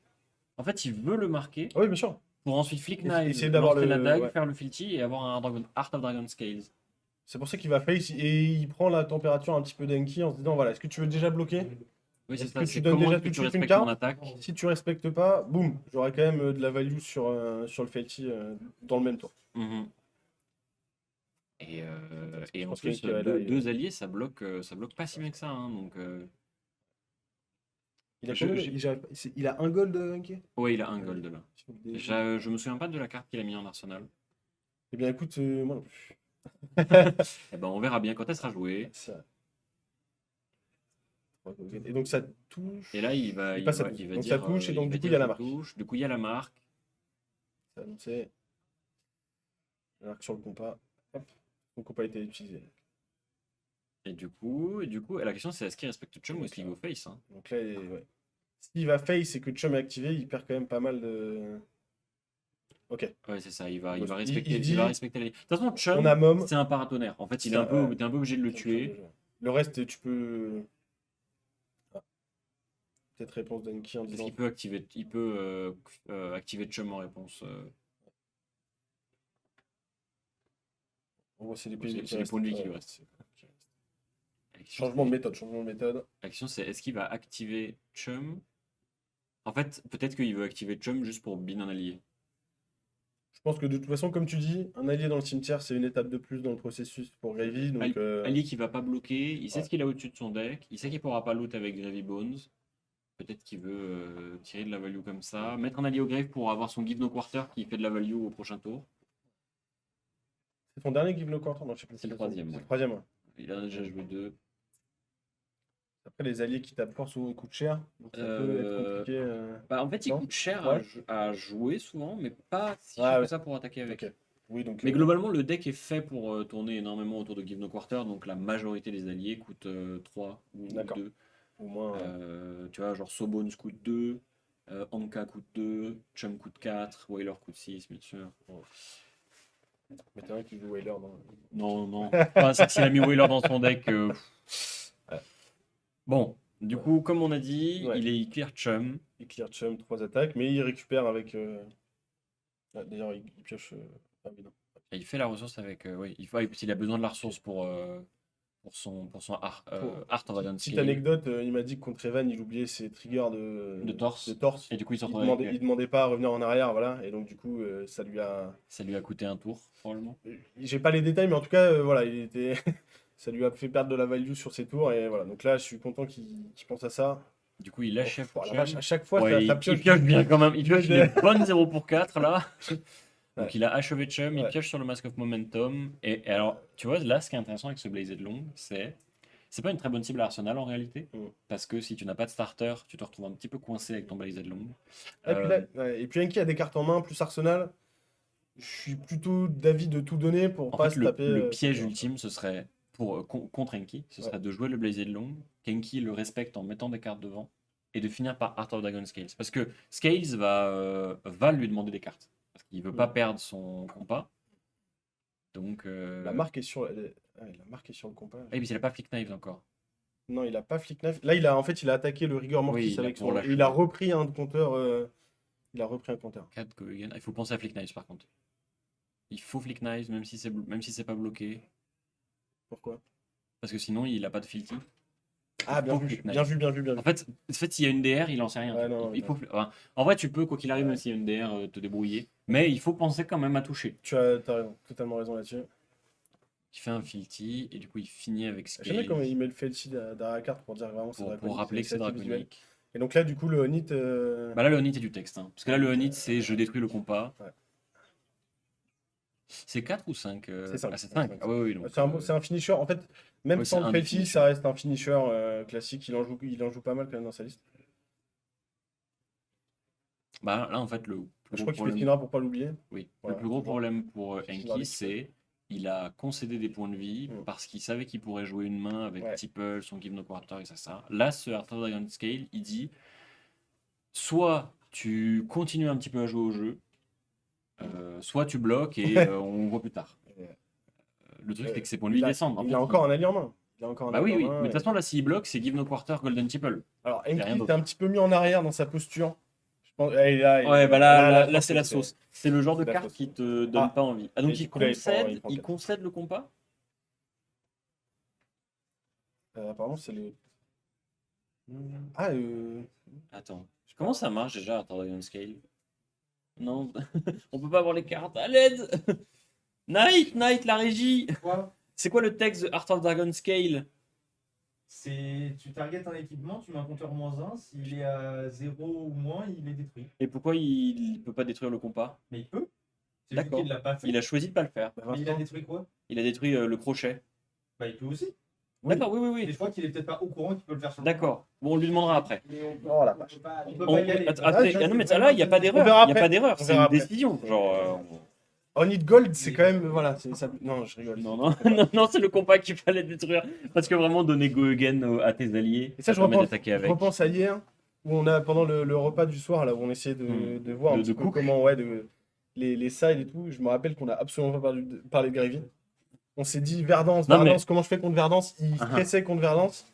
En fait, il veut le marquer Ah oui, bien sûr. pour ensuite Flick Essayer Knife, d'avoir lancer la dague, ouais. faire le filty et avoir un Art of Dragon Scales. C'est pour ça qu'il va face et il prend la température un petit peu d'Enki en se disant voilà, est-ce que tu veux déjà bloquer? Oui, c'est Est-ce ça. que tu C'est donnes comment déjà est-ce que tout de tu suite une respectes carte mon attaque? Si tu respectes pas, boum, j'aurai quand même de la value sur le Felty dans le même tour. Mhm. Et en pense plus, que là, deux alliés, ça bloque pas si bien que ça. Hein, donc, Il a, Je- combien j'ai- il a un gold Enki? ouais, il a un gold là. Je me souviens pas de la carte qu'il a mis en arsenal. Eh bien écoute, moi non plus. Eh ben, on verra bien quand elle sera jouée. Ça. Et donc ça touche. Et là, il va passe à il 12. va donc dire, ça touche et donc va du coup il y dire a la je marque. touche. Du coup, il y a la marque. C'est annoncé. La marque sur le compas. Hop. Le compas a été utilisé. Et du coup, la question c'est est-ce qu'il respecte Chum ou est-ce qu'il go face hein? Donc là, ouais. S'il va face et que Chum est activé, il perd quand même pas mal de. Ok. Ouais, c'est ça. Il va Il respecter. dit- Il va respecter les. De toute façon, On Chum, a Mom. c'est un paratonnerre. En fait, C'est un- t'es un peu obligé de le tuer. Le reste, tu peux. Ah. Peut-être réponse d'Enki en Parce disant. qu'il peut activer Chum en réponse. En gros, c'est les C'est pays les points de vie qui lui restent. Changement de méthode, changement de méthode. La question c'est est-ce qu'il va activer Chum? En fait, peut-être qu'il veut activer Chum juste pour bin un allié. pense que de toute façon, comme tu dis, un allié dans le cimetière, c'est une étape de plus dans le processus pour Gravy. Donc, Allié qui va pas bloquer, il sait ouais. ce qu'il a au-dessus de son deck, il sait qu'il pourra pas loot avec Gravy Bones. Peut-être qu'il veut tirer de la value comme ça. Mettre un allié au grave pour avoir son Give No Quarter qui fait de la value au prochain tour. c'est ton dernier Give No Quarter? Non, je sais plus. C'est le troisième, C'est ouais. le troisième, ouais. Il en a déjà joué 2. Après, les alliés qui tapent fort, souvent, ils coûtent cher. Donc, ça peut être compliqué. Bah, en fait, il Non coûte cher Ouais. à jouer souvent, mais pas si Ah, cher ouais. que ça pour attaquer avec. Ok. Oui, donc. Mais globalement, le deck est fait pour tourner énormément autour de Give No Quarter, donc la majorité des alliés coûtent 3 ou D'accord. 2. Au moins. Tu vois, genre Sobones coûte 2, Anka coûte 2, Chum coûte 4, Wailer coûte 6, bien sûr. Mais t'as un qui joue Wailer dans. Non, non. Enfin, c'est s'il a mis Wailer dans son deck. Ouais. Bon, du coup, comme on a dit, Ouais. il clear Chum. Il clear Chum 3 attaques, mais il récupère avec. D'ailleurs, il pioche. Ah oui, non. Et il fait la ressource avec. Oui, il a besoin de la ressource pour son Art of Dragon Petite Scale. anecdote, il m'a dit que contre Evan, il oubliait ses triggers de torse. torse. Et du coup, il se Il retrouve avec- demandait pas à revenir en arrière, voilà. Et donc, du coup, ça lui a. ça lui a coûté un tour, probablement. J'ai pas les détails, mais en tout cas, voilà, il était. Ça lui a fait perdre de la value sur ses tours. Et voilà. Donc là, je suis content qu'il pense à ça. Du coup, il achève Oh, la Chum. vache, à chaque fois, Ouais, ça il pioche. pioche bien quand même. Il pioche Ouais. une bonne 0 pour 4 là. Donc Ouais. il a achevé Chum, il Ouais. pioche sur le Mask of Momentum. Et alors, tu vois, là, ce qui est intéressant avec ce Blazed Long, c'est pas une très bonne cible à Arsenal en réalité. Mm. Parce que si tu n'as pas de starter, tu te retrouves un petit peu coincé avec ton Blazed Long. Et puis, là, ouais, et puis Enki a des cartes en main, plus Arsenal. Je suis plutôt d'avis de tout donner pour En pas fait, se le taper. piège ultime, ce serait, contre Enki, ce serait de jouer le Blazed Long, qu'Enki le respecte en mettant des cartes devant, et de finir par Art of Dragon Scales. Parce que Scales va lui demander des cartes. Parce qu'il veut pas perdre son compas. Donc. La marque est sur, la marque est sur le compas. Et puis il a pas Flick Knives encore. Non, il a pas Flick Knife. Là, en fait, il a attaqué le Rigor Mortis Oui, avec pour son. lâcher. Il a repris un compteur. Il a repris un compteur. 4 go again. Il faut penser à Flick Knives par contre. Il faut Flick Knives même si c'est pas bloqué. Pourquoi? Parce que sinon il a pas de filty. Ah, bien faut vu, Flick Knife. bien vu, bien vu, bien vu. En fait, s'il y a une DR, il en sait rien. Ouais, non, Il ouais, faut... enfin, en vrai, tu peux, quoi qu'il arrive, même s'il y a une DR, te débrouiller. Mais il faut penser quand même à toucher. Tu as raison, totalement raison là-dessus. Il fait un filty et du coup il finit avec J'aime bien Scale comment il met le Felty derrière la carte pour dire vraiment c'est pour draconique. rappeler que c'est ça qui est visuel. draconique. Et donc là, du coup, le Honit. Bah là, le Honit est du texte. Hein. Parce que là, le Honit, c'est je détruis le compas. Ouais. C'est 4 ou 5 C'est 5. Ah, c'est 5. Ah oui, oui. Donc, C'est un finisher. En fait, même ouais, sans c'est un le des Felty, finishers. ça reste un finisher classique. Il en joue pas mal quand même dans sa liste. bah là, en fait, le Je plus gros crois qu'il fait problème. spinner pour pas l'oublier. Oui, Voilà, le plus gros toujours. problème pour C'est Enki, dans c'est il a concédé des points de vie parce qu'il savait qu'il pourrait jouer une main avec Ouais. Tipple, son Give No Quarter et ça. Là, ce Art of Dragon Scale, il dit soit tu continues un petit peu à jouer au jeu, soit tu bloques et on voit plus tard. Le truc, c'est que ses points de vie descendent. En Il fait, a encore un allié en main. Il a encore un Bah allié oui, en oui. main, Mais de toute et- façon, là, s'il bloque, c'est Give No Quarter, Golden Tipple. Alors, y a rien Enki d'autre. était un petit peu mis en arrière dans sa posture. Je pense... eh, là, Ouais, bah là, je pense c'est que la sauce. C'est le genre de c'est la carte sauce. qui te donne Ah. pas envie. Ah, donc Et il du coup, là, il concède, prend il quatre. concède le compas? Apparemment, c'est le. Ah, Attends, comment ça marche déjà Art of Dragon Scale? Non, on peut pas avoir les cartes. À l'aide! Night, la régie! Quoi? C'est quoi le texte de Art of Dragon Scale? C'est tu targetes un équipement, tu mets un compteur -1, s'il est à 0 ou moins, il est détruit. Et pourquoi il peut pas détruire le compas? Mais il peut. C'est juste D'accord. qu'il l'a pas fait. Il a choisi de pas le faire. Mais il a détruit quoi? Il a détruit le crochet. Bah il peut aussi. Oui. D'accord, oui, oui, Mais oui. je crois qu'il est peut-être pas au courant qu'il peut le faire sur le D'accord. Bon, on lui demandera après. Oh la vache. On peut On- pas y aller. non, mais là, il n'y a pas d'erreur. verra Il n'y a après. pas d'erreur. On C'est verra une après. décision. Genre. Honit Gold, c'est quand même. Voilà, ça... Non, je rigole. Non, non, c'est le compas qu'il fallait détruire. Parce que vraiment, donner go again à tes alliés, Et ça, permet d'attaquer je avec. repense à hier, où on a, pendant le repas du soir, là, où on essayait de voir un De petit peu cook. comment, ouais, les sides et tout. Je me rappelle qu'on a absolument pas parlé de Gravy. On s'est dit Verdance, Non, mais- Verdance, comment je fais contre Verdance? Il Ah. stressait contre Verdance.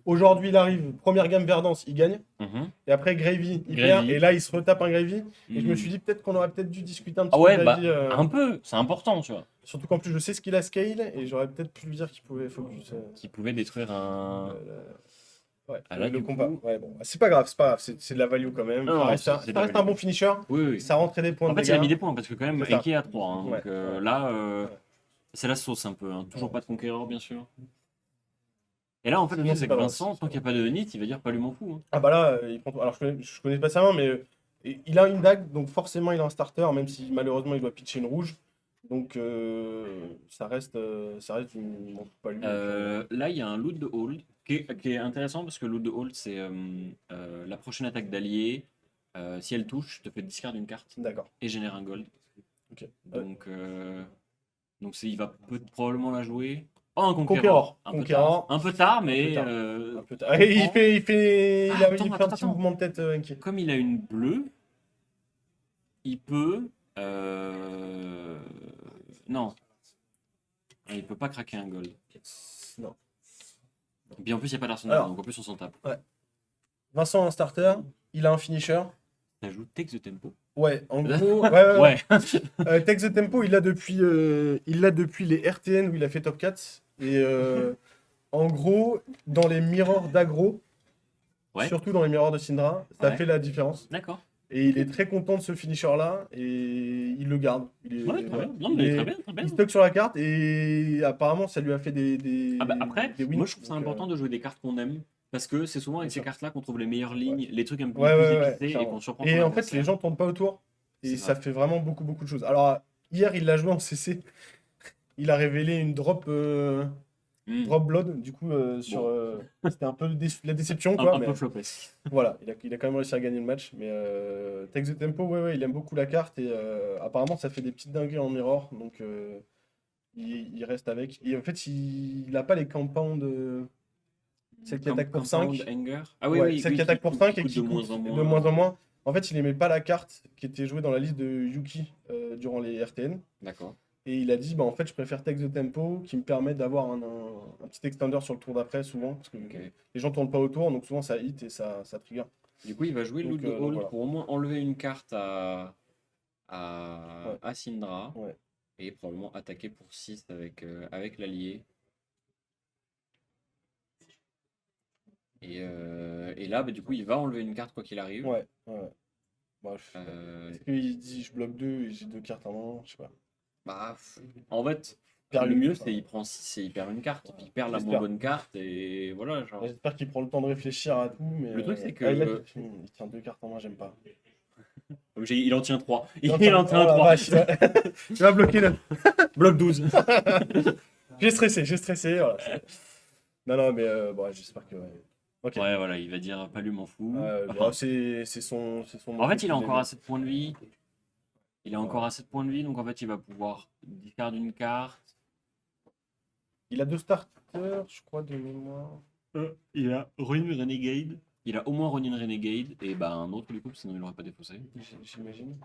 Aujourd'hui, il arrive, première gamme Verdance, il gagne. Mhm. Et après, Gravy, il Gravy. perd. Et là, il se retape un Gravy. Et je me Mhm. suis dit peut-être qu'on aurait peut-être dû discuter un petit Ah ouais, peu de bah, Gravy. un peu, c'est important, tu vois. Surtout qu'en plus, je sais ce qu'il a scale. Et j'aurais peut-être pu lui dire qu'il pouvait focus. Qui pouvait détruire un. Ouais, Ah, là, le du combat. coup- Ouais, bon, c'est pas grave, c'est pas grave, c'est de la value quand même. Non, Ça non, reste, c'est un, de ça la reste un value. bon finisher. Oui, oui. Ça rentrait des points En de fait, il a mis dégâts. des points parce que quand même, C'est ça. Enki a 3. Hein, Ouais, donc ouais. là, Ouais. c'est la sauce un peu. Hein. Toujours pas de conquérant, bien sûr. Et là, en fait, le Sinon, truc, c'est c'est pas que grave, Vincent, c'est tant pas qu'il n'y a pas de nid, il va dire pas lui m'en fous. Hein. Ah bah là, il prend. Alors je connais pas sa main, mais il a une dague, donc forcément il a un starter, même si malheureusement il doit pitcher une rouge. Donc ça reste une montre pas lui. Là, il y a un loot de hold qui est intéressant parce que loot de hold, c'est la prochaine attaque d'allié. Si elle touche, te fait discard une carte D'accord. et génère un gold. Ok. Donc il va probablement la jouer. Oh, un Conquérant. conquérant. Un peu Conquérant. tard. Un peu tard, Un peu mais tard. Un peu tard. on Et prend. Ah, attends, il fait un attends, petit attends. mouvement de tête, Enki. Comme il a une bleue, il peut. euh, Non, il peut pas craquer un gold. Non. Et puis en plus, il n'y a pas d'arsenal, Alors. donc en plus, on s'en tape. Vincent a un starter, il a un finisher. T'ajoutes Take the Tempo. Ouais, en gros, ouais. Ouais. Take the Tempo, il l'a depuis les RTN où il a fait top 4. Et en gros, dans les mirrors d'agro, Ouais. surtout dans les mirrors de Syndra, ça Ouais. fait la différence. D'accord. Et il est très content de ce finisher-là et il le garde. Il est, Ouais, très voilà. bien. Non, Il mais est- très bien, très bien. il stocke sur la carte et apparemment ça lui a fait des Ah bah après, des wins. moi je trouve ça Donc, important de jouer des cartes qu'on aime. Parce que c'est souvent avec Bien ces sûr. cartes-là qu'on trouve les meilleures lignes, les trucs un peu Ouais, plus ouais, ouais, épicés et clairement. qu'on surprend Et son en fait, adversaire. les gens tournent pas autour et C'est ça ça. fait vraiment beaucoup, beaucoup de choses. Alors, hier, il l'a joué en CC. Il a révélé une Hmm. drop blood, du coup, c'était un peu la déception, quoi. Un Mais peu flopesque. voilà, il a quand même réussi à gagner le match. Mais Take the Tempo, ouais, il aime beaucoup la carte et apparemment, ça fait des petites dingueries en mirror. Donc, il reste avec. Et en fait, il a pas les compounds. Celle qui attaque pour Compound 5. Anger. Ah oui, Ouais, oui, celle oui, qui attaque pour 5 et coûte qui de coûte moins en de moins. moins en moins. En fait, il aimait pas la carte qui était jouée dans la liste de Yuki durant les RTN. D'accord. Et il a dit, bah, en fait, je préfère Take the Tempo qui me permet d'avoir un petit extender sur le tour d'après, souvent. Parce que Ok. les gens tournent pas autour, donc souvent ça hit et ça trigger. Du coup, il va jouer Donc, Loot de donc Hold voilà. pour au moins enlever une carte Ouais. à Syndra Ouais. et probablement attaquer pour 6 avec l'allié. Et là, bah, du coup, il va enlever une carte quoi qu'il arrive. Ouais. Bref. Euh, Est-ce qu'il dit je bloque 2 et j'ai 2 cartes en main? Je sais pas. Bah, en fait, Perd le une- mieux, enfin, c'est il prend 6 et il perd une carte. Puis il perd la moins J'espère. bonne carte et voilà. Genre. J'espère qu'il prend le temps de réfléchir à tout. Mais Le truc, c'est que- là, il tient 2 cartes en main, j'aime pas. Il en tient 3. Il Non, en tient oh la 3. vache, tu vas bloquer le. Bloc 12. J'ai stressé. Voilà. Non, mais bon, j'espère que. Ouais. Ok. Ouais, voilà, il va dire pas lui m'en fous. Bon, c'est son. En fait, il a encore a assez de points de vie. Il a encore assez de points de vie, donc en fait, il va pouvoir discard une carte. Il a 2 starters, je crois, de mémoire. Il a Ronin Renegade. Il a au moins Ronin Renegade et bah un autre du coup, sinon il l'aurait pas défaussé. J'imagine.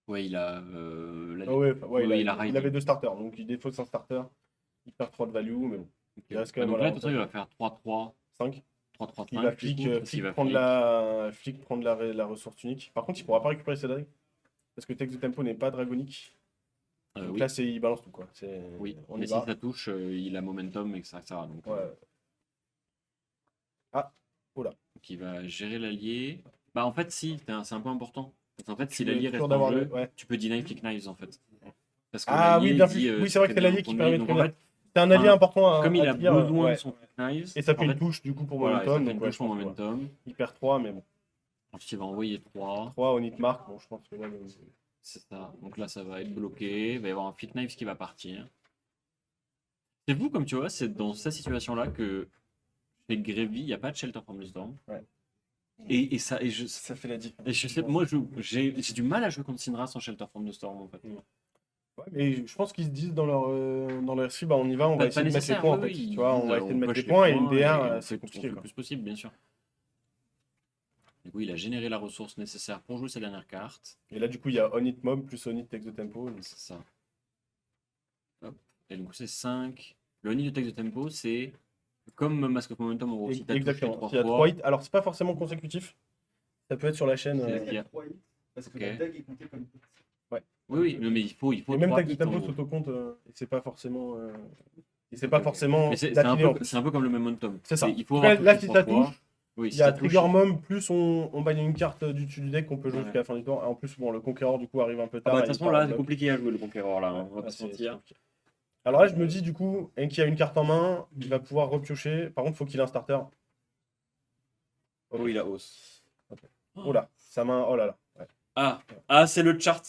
Ouais, il a. Ah ouais, oui, il a il Rising. avait 2 starters, donc il défausse un starter. Il perd 3 de value, mais bon. Il reste quand même. Donc voilà, là, de toute façon, il va faire 3-3, 5. 3-3-5. Il va du flic, coup, parce qu'il va prendre flic. la ressource unique. Par contre, il pourra pas récupérer ses dagues. Parce que Take the Tempo n'est pas dragonique. Donc Oui. là, il balance tout, quoi. Oui, On mais y si va. ça touche, il a momentum, etc. Donc, Ouais. donc il va gérer l'allié. Bah en fait, si, c'est un peu important. Parce qu'en fait, si Tu veux l'allié être reste sûr en d'avoir jeu, ouais. tu peux deny Flick Knives en fait. Parce que Ah oui, l'allié bien dit, plus. Oui, c'est vrai que c'est l'allié qui permet de donc, en prévenir. fait, C'est un allié enfin, important comme il a clear, besoin ouais. de son Flick Knives, Et ça en fait une fait, touche du coup pour voilà, et ça momentum. fait une Donc ouais, touche je pour pense que, ouais. momentum. Il perd 3, mais bon. Ensuite, il va envoyer 3. 3 on hit mark. Bon, je pense que là, C'est ça. Donc là, ça va être bloqué. Il va y avoir un Flick Knives qui va partir. C'est vous, comme tu vois, c'est dans cette situation-là que chez Gravy, il n'y a pas de Shelter from the Storm. Ouais. Et ça fait la différence. et je sais, moi, j'ai du mal à jouer contre Syndra sans Shelter from the Storm, en fait. Ouais, mais je pense qu'ils se disent dans leur SI, bah on y va, on va Pas essayer de mettre les nécessaire, points en oui, fait. oui, Tu vois, on va ils essayer de mettre coche les les points et une points DR, on c'est fait compliqué le quoi. plus possible, bien sûr. Du coup, il a généré la ressource nécessaire pour jouer sa dernière carte. Et là, du coup, il y a on hit mob plus on hit take the tempo. C'est ça. Hop. Et donc, c'est 5. Le nid de Text de Tempo, c'est comme Mask of Momentum, en gros, si t'as touché Exactement. 3 S'il y a fois. 3 hits, alors c'est pas forcément consécutif. Ça peut être sur la chaîne. C'est- Il y a 3 hits, parce que Ok. la dague est comptée comme hit. Oui, oui, mais il faut Et même 3 take the hits, en tempo gros. s'autocompte, et c'est pas forcément. Et c'est pas forcément Mais c'est d'affilée en plus. c'est un peu comme le momentum. C'est ça. Il faut Là, avoir là, touché si 3 ça fois. touche, Oui, il si y a ça touche. Trigger Mom, plus on bannit une carte du dessus du deck qu'on peut jouer Ouais. jusqu'à la fin du tour. Et en plus, bon, le Conqueror, du coup, arrive un peu Ah tard. bah, de et toute il façon, part là, en c'est bloc. compliqué à jouer le Conqueror, là, Ouais, on va pas se c'est mentir. compliqué. Alors là, je me dis, du coup, Enki a une carte en main, il va pouvoir repiocher. Par contre, faut qu'il ait un starter. Ok. Oh, il a hausse. Oh là, sa main, oh là là. Ouais. Ah, c'est le chart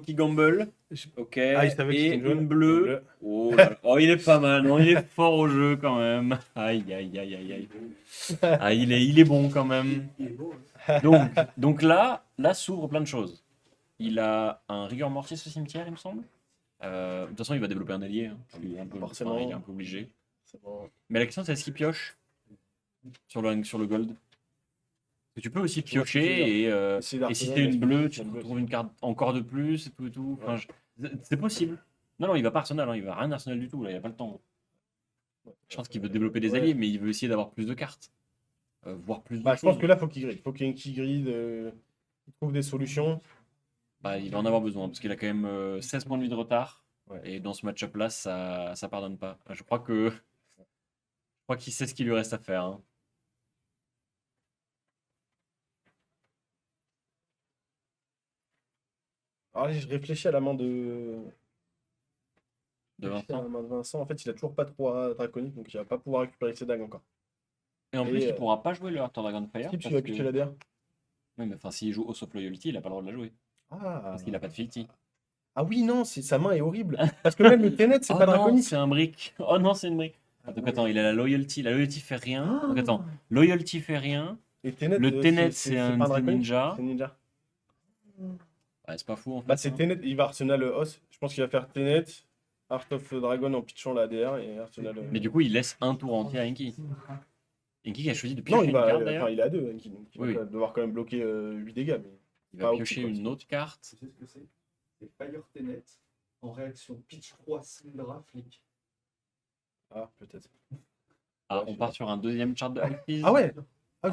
qui gamble. Ok. Ah, il savait que Et c'était une jaune. une bleue. Bleu. Oh là là. Oh, il est pas mal, non, il est fort au jeu quand même. Aïe, aïe, aïe, aïe, aïe. Ah, il est bon quand même. Il est beau. Hein. Donc là s'ouvre plein de choses. Il a un Rigor Mortis au cimetière, il me semble. De toute façon, il va développer un allié. Hein. Il est un peu, Forcément. il est un peu obligé. C'est bon. Mais la question, c'est est-ce qu'il pioche sur le gold? Parce que tu peux aussi Je vois ce que tu veux dire. piocher et Essayer si d'arsenal, c'est une est-ce que bleue, c'est tu une bleue, trouves une carte encore de plus et tout et tout. Enfin, c'est possible. Non, il va pas Arsenal, hein, il va rien Arsenal du tout, là, il a pas le temps. Je pense qu'il veut développer des Ouais. alliés, mais il veut essayer d'avoir plus de cartes. Voire plus de Bah, je pense choses. que là, faut qu'il grid. Faut qu'il y ait un qui grid, qu'il trouve des solutions. Bah, il va en avoir besoin, parce qu'il a quand même 16 points de vie de retard. Ouais. Et dans ce match-up-là, ça pardonne pas. Je crois qu'il sait ce qu'il lui reste à faire. Hein. Alors là, je réfléchis à la main De réfléchis à Vincent. la main de Vincent. En fait, il a toujours pas de 3 draconiques, donc il va pas pouvoir récupérer ses dagues encore. Et en Et, plus, il pourra pas jouer le Heart of Dragonfire. Si, parce qu'il parce va pitcher la DR. Oui, mais enfin, s'il joue House of Loyalty, il a pas le droit de la jouer. Ah. Parce qu'il a pas de Filthy. Ah oui, non, sa main est horrible. Parce que même le Tenet, c'est Oh pas non, draconique. c'est un brick. Oh non, c'est une brick. Donc attends, il a la Loyalty. La Loyalty fait rien. Donc attends, Loyalty fait rien. Et Tenet, Le Tenet, c'est c'est un pas draconique, ninja. c'est ninja. Ouais, c'est pas fou en fait. Bah, c'est hein. Tenet, il va Arsenal Os. Je pense qu'il va faire Tenet, Art of Dragon en pitchant la DR et Arsenal. Mais du coup, il laisse un tour entier à Enki. Enki a choisi de Non, piocher il une va, carte d'ailleurs. enfin, il est à 2, donc il Oui. va devoir quand même bloquer 8 dégâts. Mais... Il va pas piocher au-dessus, une autre carte. Tu sais ce que c'est? C'est Fire Tenet en réaction Pitch 3 Syndra Flick. Ah, peut-être. Ah, Ouais, on je part sur un deuxième chart de Ice. Ah ouais. Ah, Ah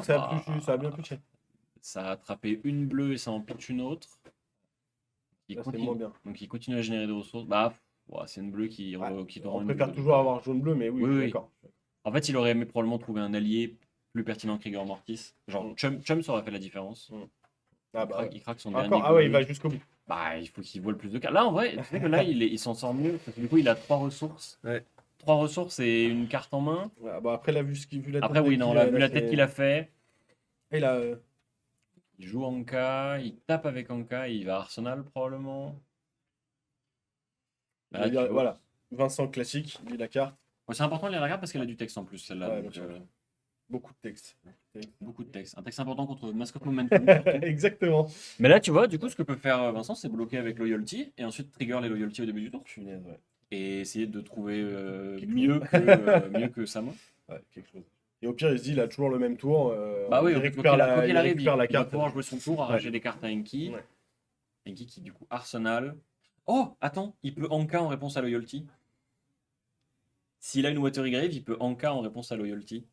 ça a bien pitché. Ça a attrapé une bleue et ça en pitch une autre. Il Là, c'est continue. moins bien. Donc il continue à générer des ressources. Bah, ouais, c'est une bleue qui te rend On une préfère bleue. toujours avoir jaune-bleu, mais oui, Oui, je suis oui. d'accord. En fait, il aurait aimé probablement trouver un allié plus pertinent que Rigor Mortis. Genre, Chum ça aurait fait la différence. Ah, bah, Il craque son dernier encore, ah ouais, il bleu. va jusqu'au bout. Bah, il faut qu'il vole plus de cartes. Là, en vrai, tu sais que là, il s'en sort mieux. Parce que du coup, il a 3 ressources. Ouais. 3 ressources et une carte en main. Ouais, bah, après, vu la Après, tête oui, de non, qui, là, vu la tête qu'il a fait, Et là, il joue Anka, il tape avec Anka, il va Arsenal probablement. je Là, veux dire, tu vois. voilà. Vincent classique, il lit la carte. Ouais, c'est important de lire la carte parce qu'elle a du texte en plus, celle-là. Ouais, donc, bien sûr. Beaucoup de texte. beaucoup de texte. Un texte important contre Mascot Momentum. surtout. Exactement. Mais là, tu vois, du coup, ce que peut faire Vincent, c'est bloquer avec Loyalty et ensuite trigger les Loyalty au début du tour. Punaise, ouais. Et essayer de trouver Quelque mieux que sa main. Ouais, quelque chose. Et au pire, il se dit, il a toujours le même tour. Bah oui, il quoi récupère qu'il la, quoi qu'il il arrive, récupère la il va carte. pouvoir jouer son tour, arracher des cartes à Enki. Ouais. Enki qui, du coup, Arsenal. Oh, attends, il peut Anka en réponse à Loyalty. S'il a une Watery Grave, il peut Anka en réponse à Loyalty.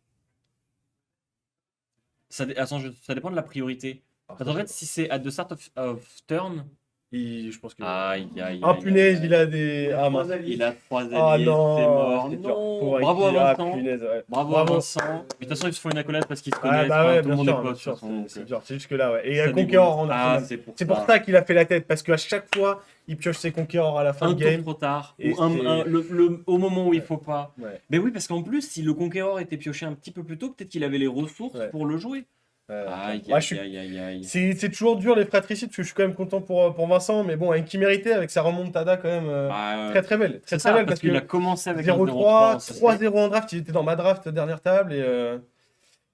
Attends, ça dépend de la priorité. Alors, Parce qu'en fait, si c'est at the start of turn. je pense que. Aïe, aïe, Ah, aïe, punaise, aïe, il a des. Ah, mince. Il a 3 alliés, Ah c'est non, mort. c'est dur. Non. Pour Bravo à Enki, ah, Vincent. punaise, ouais. Bravo à Vincent. Mais de toute façon, ils se font une accolade parce qu'ils se Ah, connaissent. bah enfin, ouais, tout le bien monde sûr, est bien pote. sûr, de toute façon, c'est donc, dur. C'est jusque-là, ouais. Et ça Conqueror en dégoûte. Arsenal. C'est pour C'est pour ça. ça qu'il a fait la tête, parce qu'à chaque fois, il pioche ses Conquerors à la fin Un de tour game. trop tard. Et Ou c'est- au moment où il faut pas. Ouais. Mais oui, parce qu'en plus, si le Conqueror était pioché un petit peu plus tôt, peut-être qu'il avait les ressources Ouais. pour le jouer. Ouais, Aïe, ouais, je suis- aïe, aïe, aïe. C'est toujours dur les fratricides, parce que je suis quand même content pour Vincent, mais bon, un qui méritait avec sa remontada quand même Bah, très très belle. Très c'est très ça, belle, parce parce qu'il que a commencé avec un 0-3, 0-3. ça, c'est- 3-0 en draft, il était dans ma draft dernière table,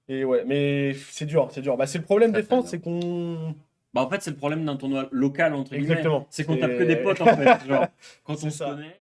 et ouais, mais c'est dur, c'est dur. Bah, c'est le problème Très, des très France, dur. c'est qu'on... Bah, en fait, c'est le problème d'un tournoi local, entre guillemets. Exactement. C'est qu'on tape que des potes, en fait. Genre, quand C'est on se ça. connaît.